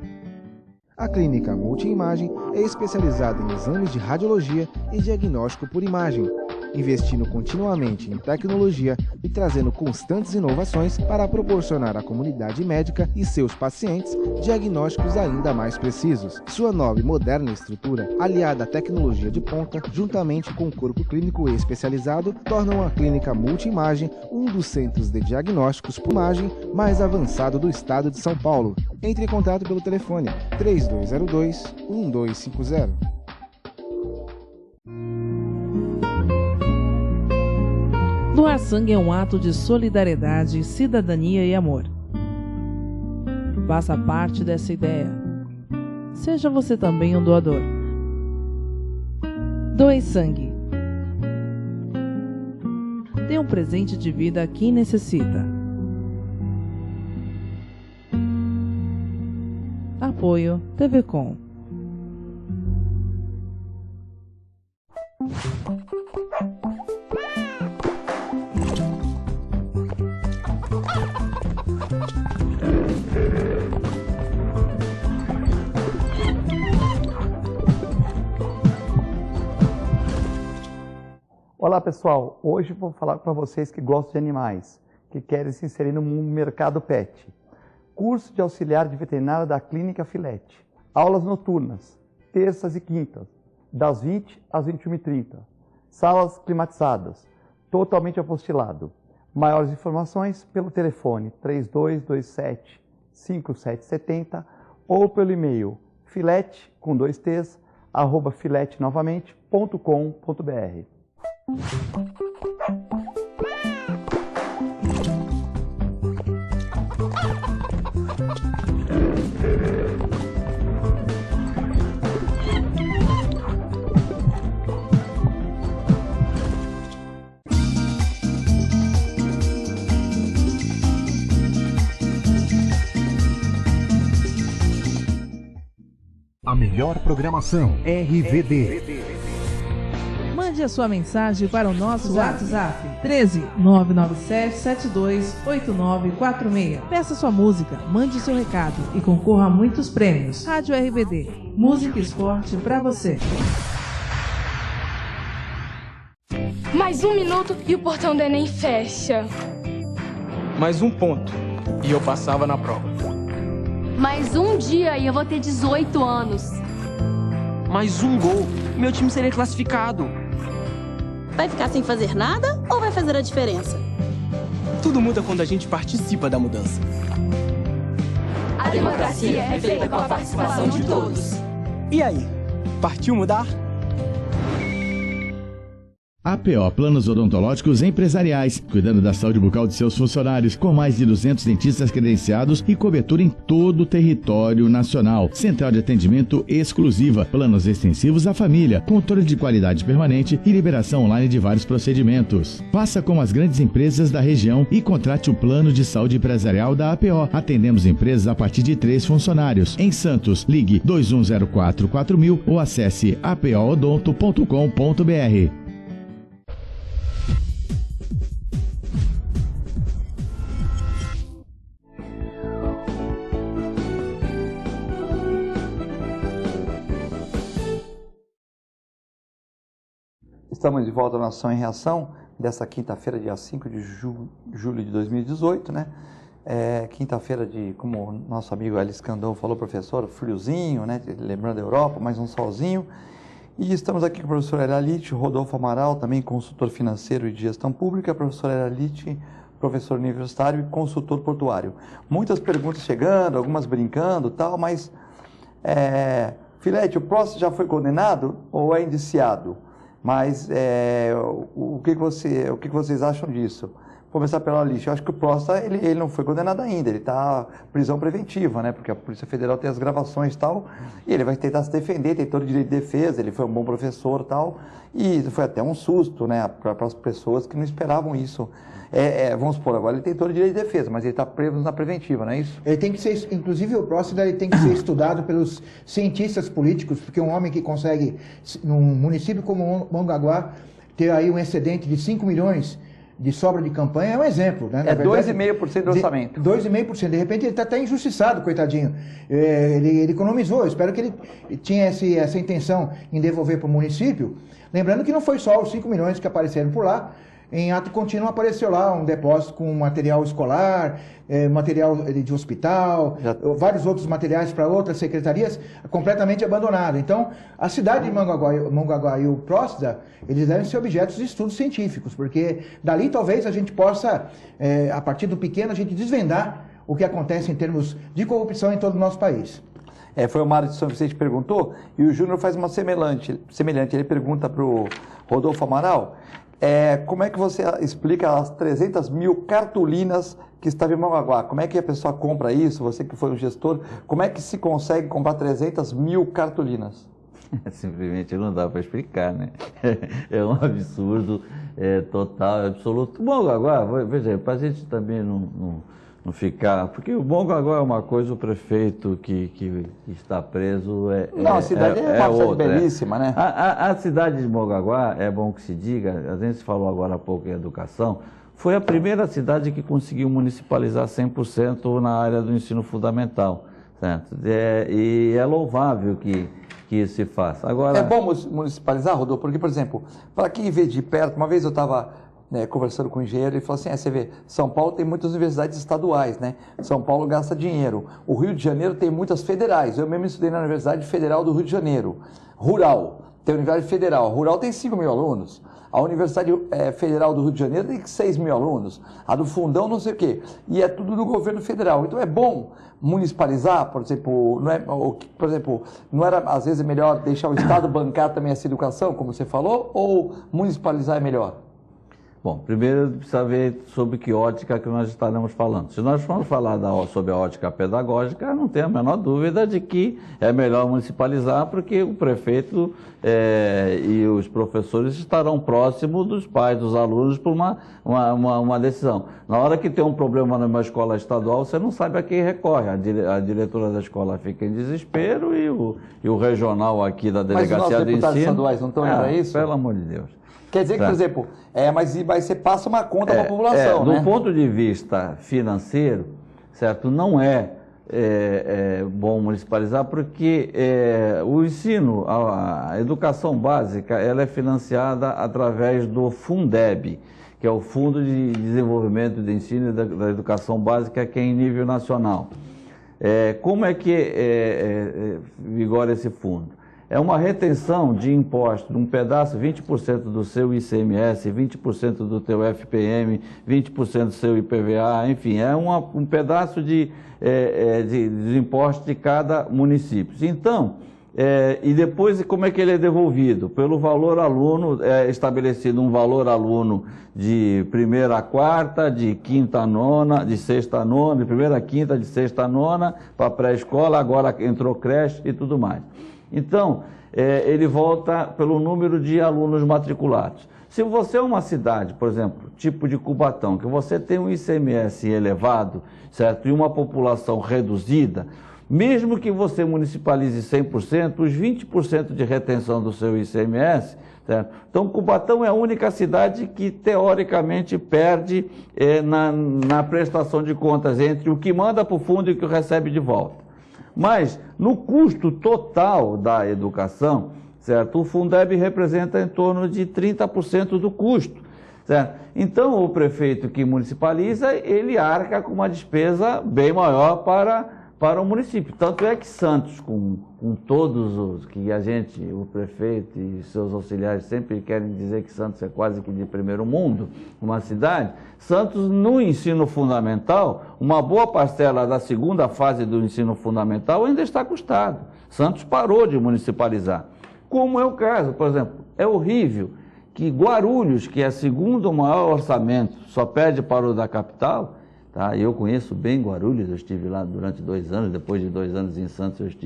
A Clínica Multiimagem é especializada em exames de radiologia e diagnóstico por imagem, investindo continuamente em tecnologia e trazendo constantes inovações para proporcionar à comunidade médica e seus pacientes diagnósticos ainda mais precisos. Sua nova e moderna estrutura, aliada à tecnologia de ponta, juntamente com o corpo clínico especializado, tornam a Clínica Multiimagem um dos centros de diagnósticos por imagem mais avançado do estado de São Paulo. Entre em contato pelo telefone 3202-1250. Doar sangue é um ato de solidariedade, cidadania e amor. Faça parte dessa ideia. Seja você também um doador. Doe sangue. Dê um presente de vida a quem necessita. Apoio TV Com. Olá pessoal, hoje vou falar para vocês que gostam de animais, que querem se inserir no mercado pet. Curso de auxiliar de veterinária da Clínica Filete. Aulas noturnas, terças e quintas, das 20 às 21h30. Salas climatizadas, totalmente apostilado. Maiores informações pelo telefone 3227-5770 ou pelo e-mail filete, com 2 T's, @filetenovamente.com.br. A melhor programação RVD. Mande a sua mensagem para o nosso WhatsApp 13 997 72 8946. Peça sua música, mande seu recado e concorra a muitos prêmios. Rádio RVD, música e esporte pra você. Mais 1 minuto e o portão do Enem fecha. Mais 1 ponto e eu passava na prova. Mais 1 dia e eu vou ter 18 anos. Mais 1 gol, meu time seria classificado. Vai ficar sem fazer nada ou vai fazer a diferença? Tudo muda quando a gente participa da mudança. A democracia é feita com a participação de todos. E aí, partiu mudar? APO Planos Odontológicos Empresariais, cuidando da saúde bucal de seus funcionários, com mais de 200 dentistas credenciados e cobertura em todo o território nacional. Central de atendimento exclusiva, planos extensivos à família, controle de qualidade permanente e liberação online de vários procedimentos. Faça como as grandes empresas da região e contrate o plano de saúde empresarial da APO. Atendemos empresas a partir de 3 funcionários. Em Santos, ligue 2104-4000 ou acesse apoodonto.com.br. Estamos de volta na Ação em Reação, dessa quinta-feira, dia 5 de julho de 2018, né? Quinta-feira de, como o nosso amigo Elis Candão falou, professor, friozinho, né? Lembrando a Europa, mais um solzinho. E estamos aqui com o professor Eralite, Rodolfo Amaral, também consultor financeiro e de gestão pública, professor Eralite, professor universitário e consultor portuário. Muitas perguntas chegando, algumas brincando e tal, mas, Filete, o Prost já foi condenado ou é indiciado? Mas o que vocês acham disso? Vou começar pela lista. Eu acho que o Prost ele não foi condenado ainda, ele está prisão preventiva, né? Porque a Polícia Federal tem as gravações e tal, e ele vai tentar se defender, tem todo o direito de defesa, ele foi um bom professor e tal, e foi até um susto, né, para as pessoas que não esperavam isso. Vamos supor, agora ele tem todo o direito de defesa, mas ele está preso na preventiva, não é isso? Ele tem que ser, inclusive o Prost ele tem que ser estudado pelos cientistas políticos, porque um homem que consegue, num município como Mongaguá, ter aí um excedente de 5 milhões de sobra de campanha é um exemplo, né? 2,5% do orçamento. 2,5%. De repente ele está até injustiçado, coitadinho. Ele economizou. Eu espero que ele tinha essa intenção em devolver para o município. Lembrando que não foi só os 5 milhões que apareceram por lá. Em ato contínuo apareceu lá um depósito com material escolar, material de hospital, vários outros materiais para outras secretarias, completamente abandonado. Então, a cidade de Mongaguá e o Próstida, eles devem ser objetos de estudos científicos, porque dali talvez a gente possa, a partir do pequeno, a gente desvendar o que acontece em termos de corrupção em todo o nosso país. Foi o Mário de São Vicente que perguntou, e o Júnior faz uma semelhante. Ele pergunta para o Rodolfo Amaral, como é que você explica as 300 mil cartolinas que estavam em Mongaguá? Como é que a pessoa compra isso? Você que foi um gestor, como é que se consegue comprar 300 mil cartolinas? Simplesmente não dá para explicar, né? É um absurdo total, absoluto. Mongaguá, veja, para a gente também não ficar... Porque o Mongaguá é uma coisa, o prefeito que está preso Não, a cidade é uma cidade belíssima, né? A cidade de Mongaguá, é bom que se diga, a gente falou agora há pouco em educação, foi a primeira cidade que conseguiu municipalizar 100% na área do ensino fundamental, certo? E é louvável que isso se faça. Agora... É bom municipalizar, Rodolfo, porque, por exemplo, para quem vê de perto, uma vez eu estava... conversando com um engenheiro, ele falou assim, você vê, São Paulo tem muitas universidades estaduais, né? São Paulo gasta dinheiro. O Rio de Janeiro tem muitas federais. Eu mesmo estudei na Universidade Federal do Rio de Janeiro. Rural, tem a Universidade Federal. Rural tem 5 mil alunos. A Universidade Federal do Rio de Janeiro tem 6 mil alunos. A do Fundão não sei o quê. E é tudo do governo federal. Então é bom municipalizar, por exemplo, não era às vezes melhor deixar o Estado bancar também essa educação, como você falou, ou municipalizar é melhor? Bom, primeiro precisa ver sobre que ótica que nós estaremos falando. Se nós formos falar sobre a ótica pedagógica, não tem a menor dúvida de que é melhor municipalizar, porque o prefeito e os professores estarão próximos dos pais, dos alunos, por uma decisão. Na hora que tem um problema numa escola estadual, você não sabe a quem recorre. A diretora da escola fica em desespero e o regional aqui da delegacia do ensino... Mas os nossos deputados estaduais não estão indo a isso? Pelo amor de Deus. Quer dizer que, por exemplo, mas você passa uma conta para a população, né? Do ponto de vista financeiro, certo, não é bom municipalizar, porque o ensino, a educação básica, ela é financiada através do Fundeb, que é o Fundo de Desenvolvimento de Ensino e da Educação Básica, que é em nível nacional. Como é que vigora esse fundo? É uma retenção de imposto, um pedaço, 20% do seu ICMS, 20% do teu FPM, 20% do seu IPVA, enfim, é um pedaço de imposto de cada município. Então, E depois, como é que ele é devolvido? Pelo valor aluno, é estabelecido um valor aluno de primeira a quarta, de quinta a nona, de sexta a nona, de primeira a quinta, de sexta a nona, para pré-escola, agora entrou creche e tudo mais. Então, ele volta pelo número de alunos matriculados. Se você é uma cidade, por exemplo, tipo de Cubatão, que você tem um ICMS elevado, certo? E uma população reduzida, mesmo que você municipalize 100%, os 20% de retenção do seu ICMS, certo? Então, Cubatão é a única cidade que, teoricamente, perde na prestação de contas entre o que manda para o fundo e o que recebe de volta. Mas, no custo total da educação, certo? O Fundeb representa em torno de 30% do custo, certo? Então, o prefeito que municipaliza, ele arca com uma despesa bem maior para o município. Tanto é que Santos, com todos os que o prefeito e seus auxiliares sempre querem dizer que Santos é quase que de primeiro mundo, uma cidade, Santos no ensino fundamental, uma boa parcela da segunda fase do ensino fundamental ainda está custado. Santos parou de municipalizar. Como é o caso, por exemplo, é horrível que Guarulhos, que é o segundo maior orçamento, só perde para o da capital. Tá? Eu conheço bem Guarulhos, eu estive lá durante 2 anos, depois de 2 anos em Santos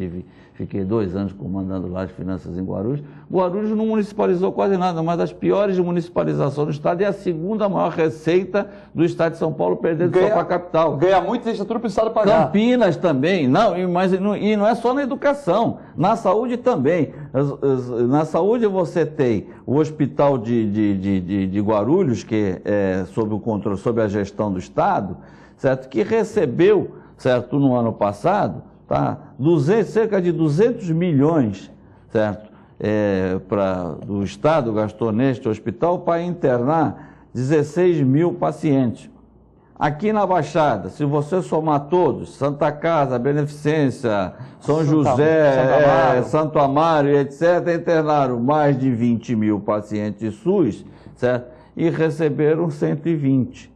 fiquei 2 anos comandando lá as finanças em Guarulhos. Guarulhos não municipalizou quase nada, uma das piores municipalizações do estado e a segunda maior receita do estado de São Paulo, perdendo só para a capital. Ganha muito e deixa tudo para o estado pagar. Campinas também, mas não é só na educação, na saúde também. Na saúde você tem o hospital de Guarulhos, que é sob o controle, sob a gestão do estado, certo? Que recebeu, certo, no ano passado, tá? Cerca de 200 milhões, certo? Do Estado gastou neste hospital para internar 16 mil pacientes. Aqui na Baixada, se você somar todos, Santa Casa, Beneficência, São José, Santo Amaro, etc., internaram mais de 20 mil pacientes SUS, certo? E receberam 120.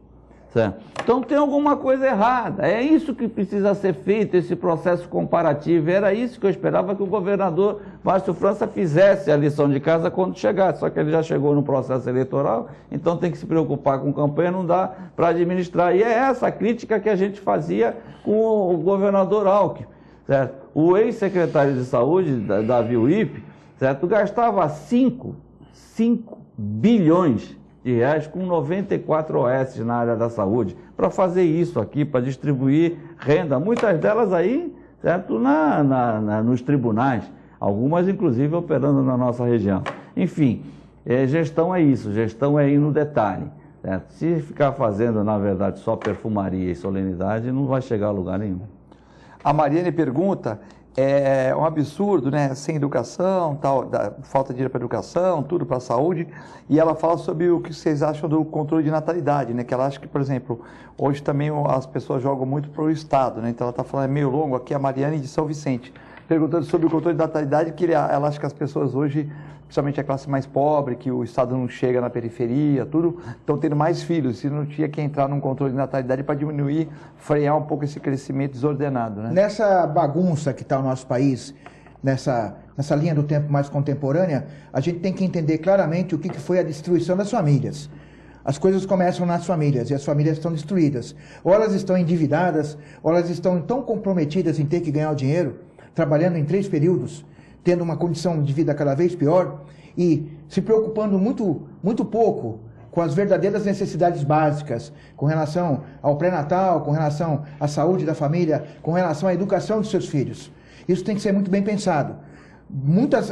Certo? Então tem alguma coisa errada, é isso que precisa ser feito, esse processo comparativo, era isso que eu esperava que o governador Márcio França fizesse a lição de casa quando chegasse, só que ele já chegou no processo eleitoral, então tem que se preocupar com campanha, não dá para administrar, e é essa a crítica que a gente fazia com o governador Alckmin, certo? O ex-secretário de saúde, Davi Uip, certo? Gastava 5 bilhões de reais com 94 OS na área da saúde, para fazer isso aqui, para distribuir renda, muitas delas aí, certo, nos tribunais, algumas inclusive operando na nossa região. Enfim, gestão é isso, gestão é ir no detalhe, certo? Se ficar fazendo, na verdade, só perfumaria e solenidade, não vai chegar a lugar nenhum. A Mariane pergunta, é um absurdo, né? Sem educação, tal, falta de dinheiro para educação, tudo para a saúde. E ela fala sobre o que vocês acham do controle de natalidade, né? Que ela acha que, por exemplo, hoje também as pessoas jogam muito para o Estado, né? Então ela está falando, é meio longo aqui, a Mariane de São Vicente, perguntando sobre o controle de natalidade, que ela acha que as pessoas hoje, principalmente a classe mais pobre, que o Estado não chega na periferia, tudo, estão tendo mais filhos, se não tinha que entrar num controle de natalidade para diminuir, frear um pouco esse crescimento desordenado, né? Nessa bagunça que está o nosso país, nessa linha do tempo mais contemporânea, a gente tem que entender claramente o que foi a destruição das famílias. As coisas começam nas famílias e as famílias estão destruídas. Ou elas estão endividadas, ou elas estão tão comprometidas em ter que ganhar o dinheiro, trabalhando em 3 períodos, tendo uma condição de vida cada vez pior e se preocupando muito pouco com as verdadeiras necessidades básicas, com relação ao pré-natal, com relação à saúde da família, com relação à educação dos seus filhos. Isso tem que ser muito bem pensado.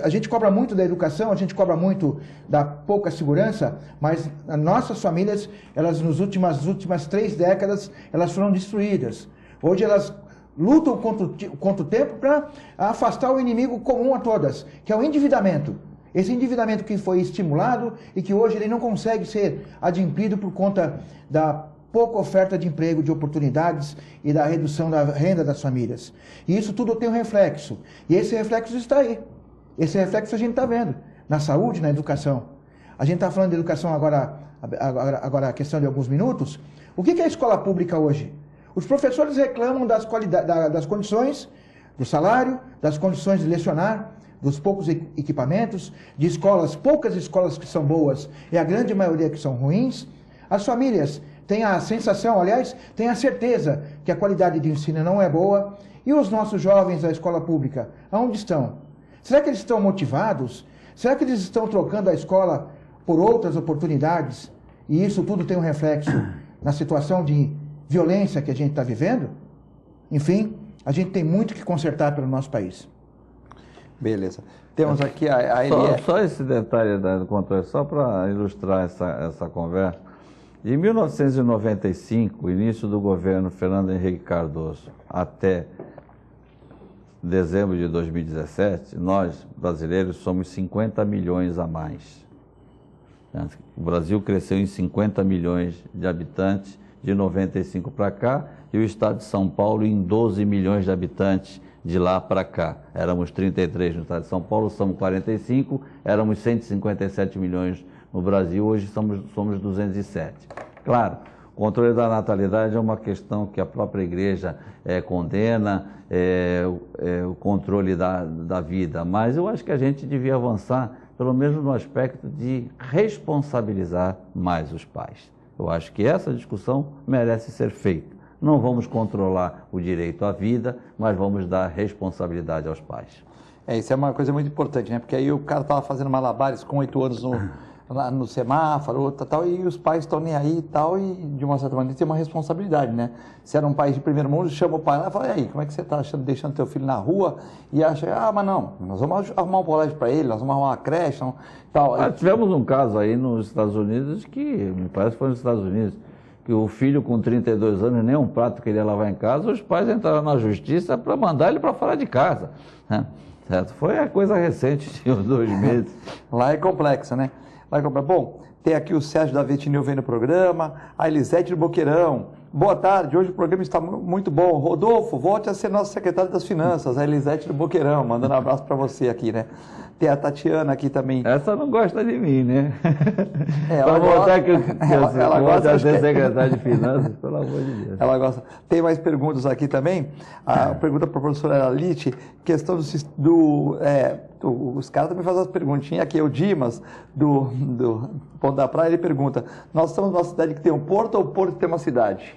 A gente cobra muito da educação, a gente cobra muito da pouca segurança, mas as nossas famílias, elas nas últimas 3 décadas, elas foram destruídas. Hoje elas lutam contra o tempo para afastar o inimigo comum a todas, que é o endividamento. Esse endividamento que foi estimulado e que hoje ele não consegue ser adimplido por conta da pouca oferta de emprego, de oportunidades e da redução da renda das famílias. E isso tudo tem um reflexo. E esse reflexo está aí. Esse reflexo a gente está vendo na saúde, na educação. A gente está falando de educação agora a questão de alguns minutos. O que é a escola pública hoje? Os professores reclamam das condições do salário, das condições de lecionar, dos poucos equipamentos, de escolas, poucas escolas que são boas e a grande maioria que são ruins. As famílias têm a sensação, aliás, têm a certeza que a qualidade de ensino não é boa. E os nossos jovens da escola pública, aonde estão? Será que eles estão motivados? Será que eles estão trocando a escola por outras oportunidades? E isso tudo tem um reflexo na situação de violência que a gente está vivendo? Enfim, a gente tem muito que consertar pelo nosso país. Beleza. Temos aqui a Eliette. Só esse detalhe do controle, só para ilustrar essa conversa. De 1995, início do governo Fernando Henrique Cardoso, até dezembro de 2017, nós, brasileiros, somos 50 milhões a mais. O Brasil cresceu em 50 milhões de habitantes de 95 para cá e o estado de São Paulo em 12 milhões de habitantes de lá para cá. Éramos 33 no estado de São Paulo, somos 45, éramos 157 milhões no Brasil, hoje somos 207. Claro, o controle da natalidade é uma questão que a própria igreja condena, o controle da vida, mas eu acho que a gente devia avançar, pelo menos no aspecto de responsabilizar mais os pais. Eu acho que essa discussão merece ser feita. Não vamos controlar o direito à vida, mas vamos dar responsabilidade aos pais. Isso é uma coisa muito importante, né? Porque aí o cara estava fazendo malabares com 8 anos no semáforo, tal, e os pais estão nem aí e tal, e de uma certa maneira tem uma responsabilidade, né? Se era um país de primeiro mundo, chama o pai lá e fala, e aí, como é que você está deixando teu filho na rua? E acha, mas não, nós vamos arrumar um colégio para ele, nós vamos arrumar uma creche, tal. Tivemos um caso aí nos Estados Unidos, que me parece que foi nos Estados Unidos, que o filho com 32 anos, nem um prato queria lavar em casa, os pais entraram na justiça para mandar ele para fora de casa, né? Certo? Foi a coisa recente, de uns 2 meses. Lá é complexo, né? Bom, tem aqui o Sérgio da Vetinil vendo o programa, a Elisete do Boqueirão. Boa tarde, hoje o programa está muito bom. Rodolfo, volte a ser nosso secretário das Finanças, a Elisete do Boqueirão, mandando um abraço para você aqui, né? Tem a Tatiana aqui também. Essa não gosta de mim, né? Ela gosta de ser secretário de Finanças, pelo amor de Deus. Ela gosta. Tem mais perguntas aqui também. A pergunta para a professora Elite, questão os caras também fazem as perguntinhas aqui. O Dimas, do Ponto da Praia, ele pergunta, nós estamos numa cidade que tem um porto ou o porto tem uma cidade?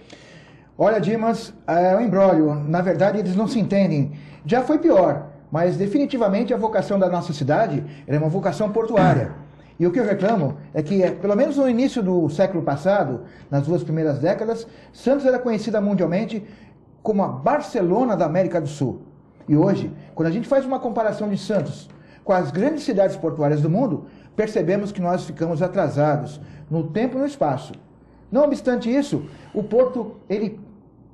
Olha, Dimas, é um imbróglio. Na verdade, eles não se entendem. Já foi pior. Mas definitivamente a vocação da nossa cidade é uma vocação portuária. E o que eu reclamo é que, pelo menos no início do século passado, nas 2 primeiras décadas, Santos era conhecida mundialmente como a Barcelona da América do Sul. E hoje, quando a gente faz uma comparação de Santos com as grandes cidades portuárias do mundo, percebemos que nós ficamos atrasados no tempo e no espaço. Não obstante isso, o porto, ele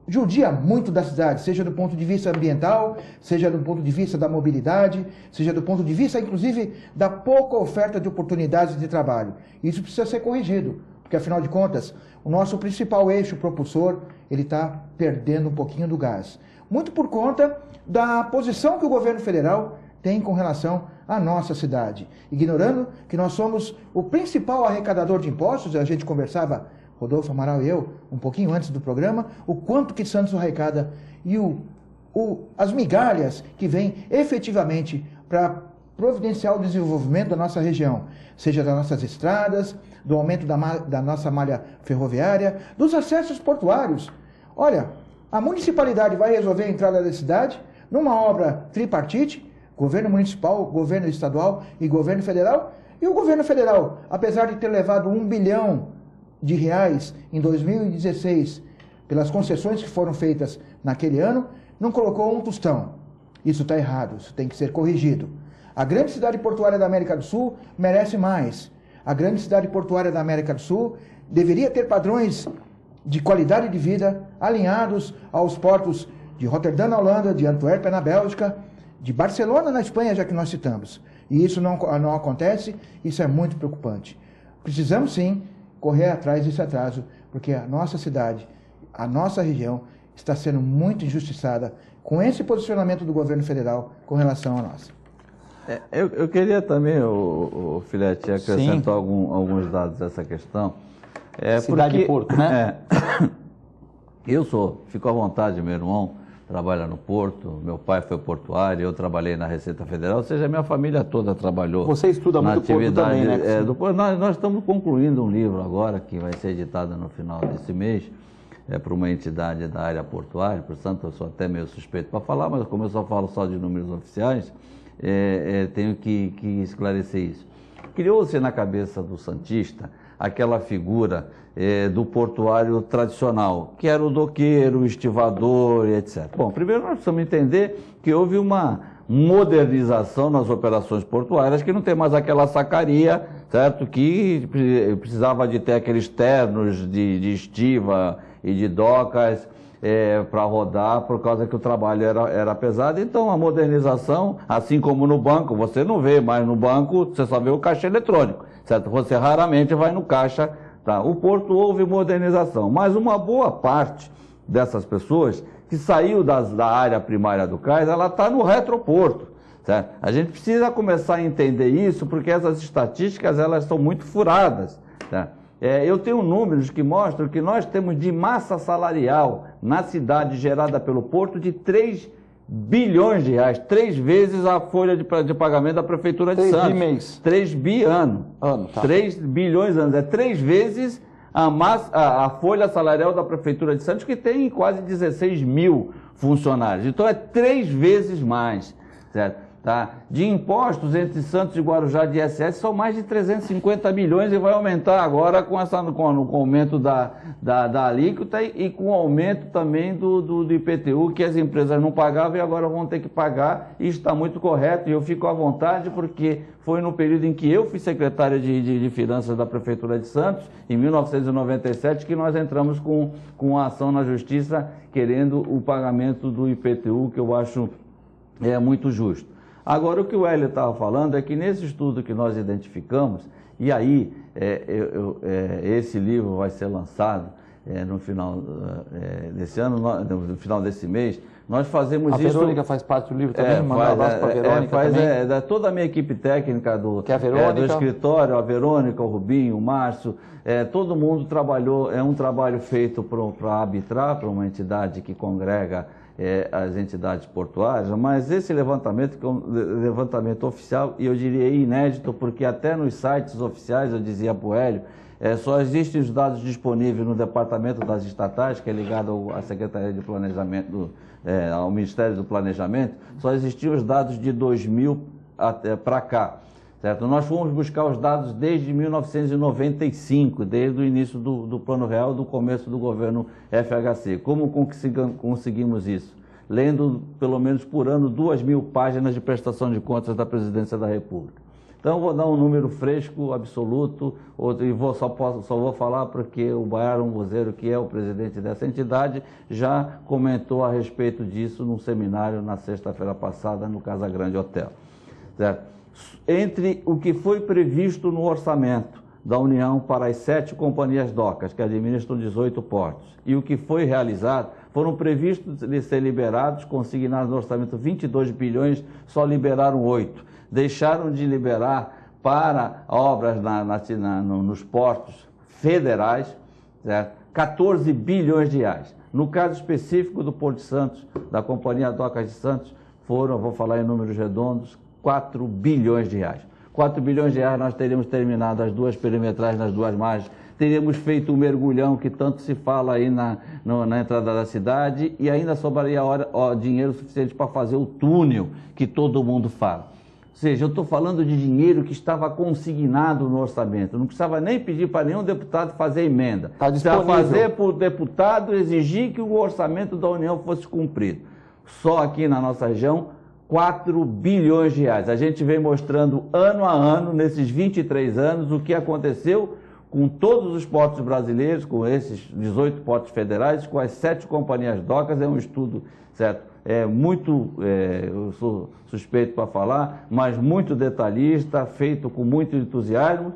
judia muito da cidade, seja do ponto de vista ambiental, seja do ponto de vista da mobilidade, seja do ponto de vista, inclusive, da pouca oferta de oportunidades de trabalho. Isso precisa ser corrigido, porque, afinal de contas, o nosso principal eixo propulsor, ele está perdendo um pouquinho do gás. Muito por conta da posição que o governo federal tem com relação à nossa cidade, ignorando que nós somos o principal arrecadador de impostos. A gente conversava, Rodolfo Amaral e eu, um pouquinho antes do programa, o quanto que Santos arrecada e as migalhas que vêm efetivamente para providenciar o desenvolvimento da nossa região, seja das nossas estradas, do aumento da nossa malha ferroviária, dos acessos portuários. Olha, a municipalidade vai resolver a entrada da cidade numa obra tripartite, governo municipal, governo estadual e governo federal, e o governo federal, apesar de ter levado R$1 bilhão em 2016, pelas concessões que foram feitas naquele ano, não colocou um tostão. Isso está errado, isso tem que ser corrigido. A grande cidade portuária da América do Sul merece mais. A grande cidade portuária da América do Sul deveria ter padrões de qualidade de vida alinhados aos portos de Roterdã, na Holanda, de Antuérpia, na Bélgica, de Barcelona, na Espanha, já que nós citamos. E isso não acontece, isso é muito preocupante. Precisamos, sim, correr atrás desse atraso, porque a nossa cidade, a nossa região, está sendo muito injustiçada com esse posicionamento do governo federal com relação a nós. Eu queria também, o Filete, acrescentar alguns dados dessa questão. Cidade e porto, né? Eu fico à vontade, meu irmão, trabalha no Porto, meu pai foi portuário, eu trabalhei na Receita Federal, ou seja, a minha família toda trabalhou. Você estuda na muito Porto também, né? Nós estamos concluindo um livro agora, que vai ser editado no final desse mês, para uma entidade da área portuária, portanto eu sou até meio suspeito para falar, mas como eu só falo só de números oficiais, tenho que esclarecer isso. Criou-se na cabeça do santista aquela figura do portuário tradicional, que era o doqueiro, o estivador, etc. Bom, primeiro nós precisamos entender que houve uma modernização nas operações portuárias, que não tem mais aquela sacaria, certo? Que precisava de ter aqueles ternos de estiva e de docas para rodar, por causa que o trabalho era pesado. Então a modernização, assim como no banco, você não vê mais no banco, você só vê o caixa eletrônico, certo? Você raramente vai no caixa. Tá? O Porto houve modernização, mas uma boa parte dessas pessoas que saiu da área primária do cais, ela está no retroporto. Certo? A gente precisa começar a entender isso, porque essas estatísticas elas são muito furadas. Tá? Eu tenho números que mostram que nós temos de massa salarial na cidade gerada pelo Porto de 3 bilhões de reais, 3 vezes a folha de pagamento da Prefeitura de Santos. 3 bi mês. 3 bi ano. Tá. 3 bilhões anos. É 3 vezes a folha salarial da Prefeitura de Santos, que tem quase 16 mil funcionários. Então é 3 vezes mais, certo? Tá? De impostos entre Santos e Guarujá de ISS são mais de 350 milhões e vai aumentar agora com o aumento da alíquota e com o aumento também do IPTU, que as empresas não pagavam e agora vão ter que pagar. Isso está muito correto e eu fico à vontade porque foi no período em que eu fui secretário de Finanças da Prefeitura de Santos, em 1997, que nós entramos com a ação na Justiça querendo o pagamento do IPTU, que eu acho muito justo. Agora, o que o Hélio estava falando é que nesse estudo que nós identificamos, e aí esse livro vai ser lançado no final desse ano, no final desse mês, nós fazemos isso... A Verônica faz parte do livro também? Mandar um abraço para a Verônica também? Toda a minha equipe técnica do escritório, a Verônica, o Rubinho, o Márcio, todo mundo trabalhou, é um trabalho feito para arbitrar, para uma entidade que congrega as entidades portuárias, mas esse levantamento, que é um levantamento oficial, e eu diria inédito, porque até nos sites oficiais, eu dizia para o Hélio, só existem os dados disponíveis no Departamento das Estatais, que é ligado à Secretaria de Planejamento, ao Ministério do Planejamento, só existiam os dados de 2000 para cá. Certo? Nós fomos buscar os dados desde 1995, desde o início do Plano Real, do começo do governo FHC. Como conseguimos isso? Lendo, pelo menos por ano, 2.000 páginas de prestação de contas da Presidência da República. Então, vou dar um número fresco, absoluto, e só vou falar porque o Baiaron Vozeiro, que é o presidente dessa entidade, já comentou a respeito disso num seminário na sexta-feira passada no Casa Grande Hotel. Certo? Entre o que foi previsto no orçamento da União para as 7 companhias docas, que administram 18 portos, e o que foi realizado, foram previstos de ser liberados, consignados no orçamento 22 bilhões, só liberaram 8. Deixaram de liberar para obras nos portos federais, certo? 14 bilhões de reais. No caso específico do Porto de Santos, da Companhia Docas de Santos, foram, vou falar em números redondos, 4 bilhões de reais. 4 bilhões de reais nós teríamos terminado as 2 perimetrais nas 2 margens, teríamos feito o mergulhão que tanto se fala aí na entrada da cidade e ainda sobraria dinheiro suficiente para fazer o túnel que todo mundo fala. Ou seja, eu estou falando de dinheiro que estava consignado no orçamento. Não precisava nem pedir para nenhum deputado fazer emenda. Está disponível. Precisava fazer para o deputado exigir que o orçamento da União fosse cumprido. Só aqui na nossa região, 4 bilhões de reais. A gente vem mostrando ano a ano, nesses 23 anos, o que aconteceu com todos os portos brasileiros, com esses 18 portos federais, com as 7 companhias docas. É um estudo, certo? Eu sou suspeito para falar, mas muito detalhista, feito com muito entusiasmo,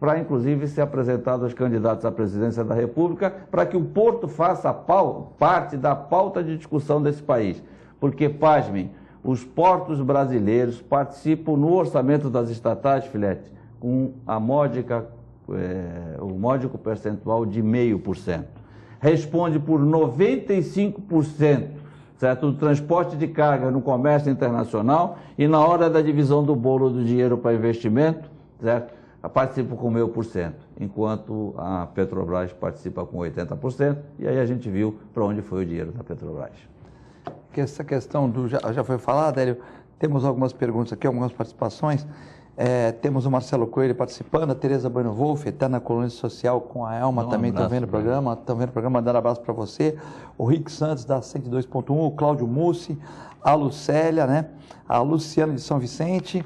para inclusive ser apresentado aos candidatos à presidência da República, para que o Porto faça parte da pauta de discussão desse país. Porque, pasmem, os portos brasileiros participam no orçamento das estatais, Filete, com o módico percentual de 0,5%. Responde por 95% certo? No transporte de carga no comércio internacional e na hora da divisão do bolo do dinheiro para investimento, certo? Participo com 1.000%, enquanto a Petrobras participa com 80%, e aí a gente viu para onde foi o dinheiro da Petrobras. Que essa questão já foi falada, Hélio, temos algumas perguntas aqui, algumas participações. Temos o Marcelo Coelho participando, a Tereza Bueno Wolff, eterna colunista social com a Elma, também estão vendo o programa, mandando abraço para você. O Rick Santos, da 102.1, o Cláudio Mussi, a Lucélia, né? A Luciana de São Vicente.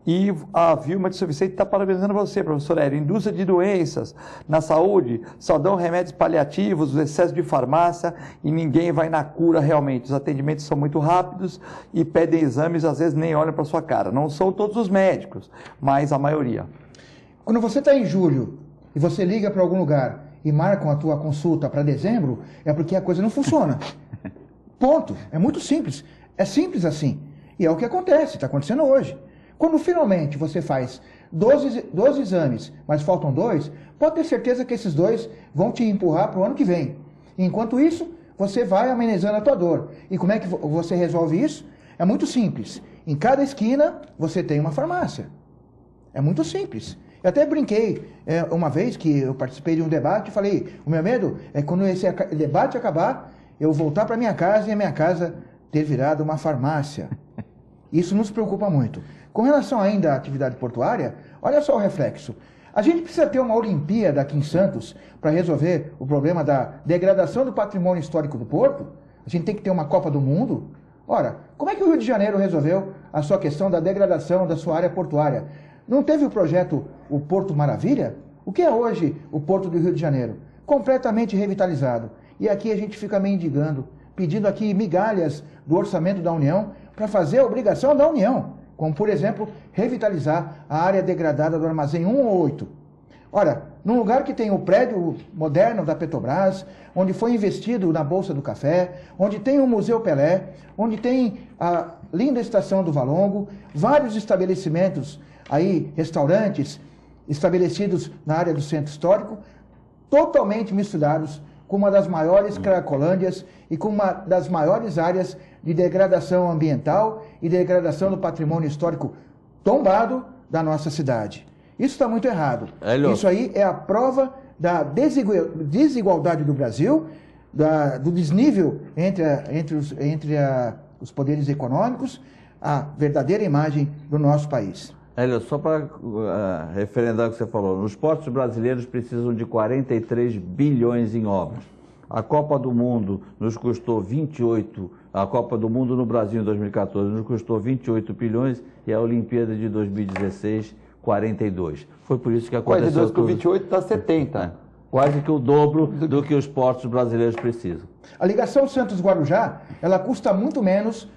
E a Vilma de São Vicente está parabenizando você, professor Hélio. Indústria de doenças na saúde, só dão remédios paliativos, os excessos de farmácia e ninguém vai na cura realmente. Os atendimentos são muito rápidos e pedem exames, às vezes nem olham para sua cara. Não são todos os médicos, mas a maioria. Quando você está em julho e você liga para algum lugar e marcam a tua consulta para dezembro, é porque a coisa não funciona. Ponto. É muito simples. É simples assim. E é o que acontece, está acontecendo hoje. Quando finalmente você faz 12 exames, mas faltam 2, pode ter certeza que esses 2 vão te empurrar para o ano que vem. Enquanto isso, você vai amenizando a tua dor. E como é que você resolve isso? É muito simples. Em cada esquina, você tem uma farmácia. É muito simples. Eu até brinquei uma vez que eu participei de um debate e falei, o meu medo é quando esse debate acabar, eu voltar para minha casa e a minha casa ter virado uma farmácia. Isso nos preocupa muito. Com relação ainda à atividade portuária, olha só o reflexo. A gente precisa ter uma Olimpíada aqui em Santos para resolver o problema da degradação do patrimônio histórico do porto. A gente tem que ter uma Copa do Mundo. Ora, como é que o Rio de Janeiro resolveu a sua questão da degradação da sua área portuária? Não teve o projeto o Porto Maravilha? O que é hoje o Porto do Rio de Janeiro? Completamente revitalizado. E aqui a gente fica mendigando, pedindo aqui migalhas do orçamento da União para fazer a obrigação da União. Como, por exemplo, revitalizar a área degradada do Armazém 188. Ora, num lugar que tem o prédio moderno da Petrobras, onde foi investido na Bolsa do Café, onde tem o Museu Pelé, onde tem a linda Estação do Valongo, vários estabelecimentos aí, restaurantes, estabelecidos na área do Centro Histórico, totalmente misturados com uma das maiores cracolândias e com uma das maiores áreas de degradação ambiental e degradação do patrimônio histórico tombado da nossa cidade. Isso está muito errado. Isso aí é a prova da desigualdade do Brasil, do desnível entre os poderes econômicos, a verdadeira imagem do nosso país. Hélio, só para referendar o que você falou, os portos brasileiros precisam de 43 bilhões em obras. A Copa do Mundo nos custou 28, a Copa do Mundo no Brasil em 2014 nos custou 28 bilhões e a Olimpíada de 2016, 42. Foi por isso que aconteceu 42 com 28 dá 70. Quase que o dobro do que os portos brasileiros precisam. A ligação Santos-Guarujá, ela custa muito menos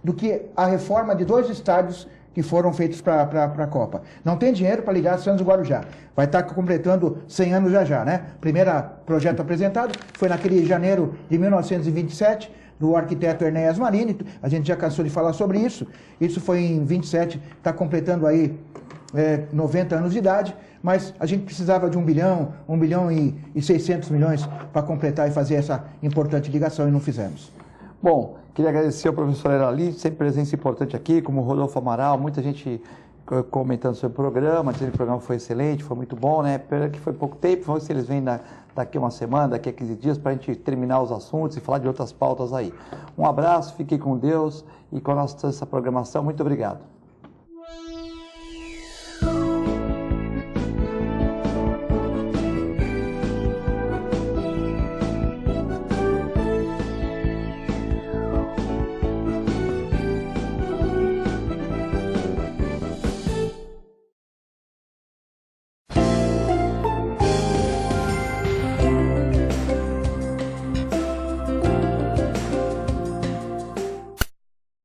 do que a reforma de 2 estádios que foram feitos para a Copa. Não tem dinheiro para ligar Santos e Guarujá. Vai estar completando 100 anos já, né? Primeiro projeto apresentado foi naquele janeiro de 1927, do arquiteto Ernéas Marini. A gente já cansou de falar sobre isso. Isso foi em 27, está completando aí 90 anos de idade, mas a gente precisava de 1 bilhão e 600 milhões para completar e fazer essa importante ligação e não fizemos. Bom, queria agradecer ao professor Erali, sempre presença importante aqui, como o Rodolfo Amaral, muita gente comentando sobre o programa, dizendo que o programa foi excelente, foi muito bom, né? Pena que foi pouco tempo, vamos ver se eles vêm daqui uma semana, daqui a 15 dias, para a gente terminar os assuntos e falar de outras pautas aí. Um abraço, fiquem com Deus e com a nossa programação. Muito obrigado.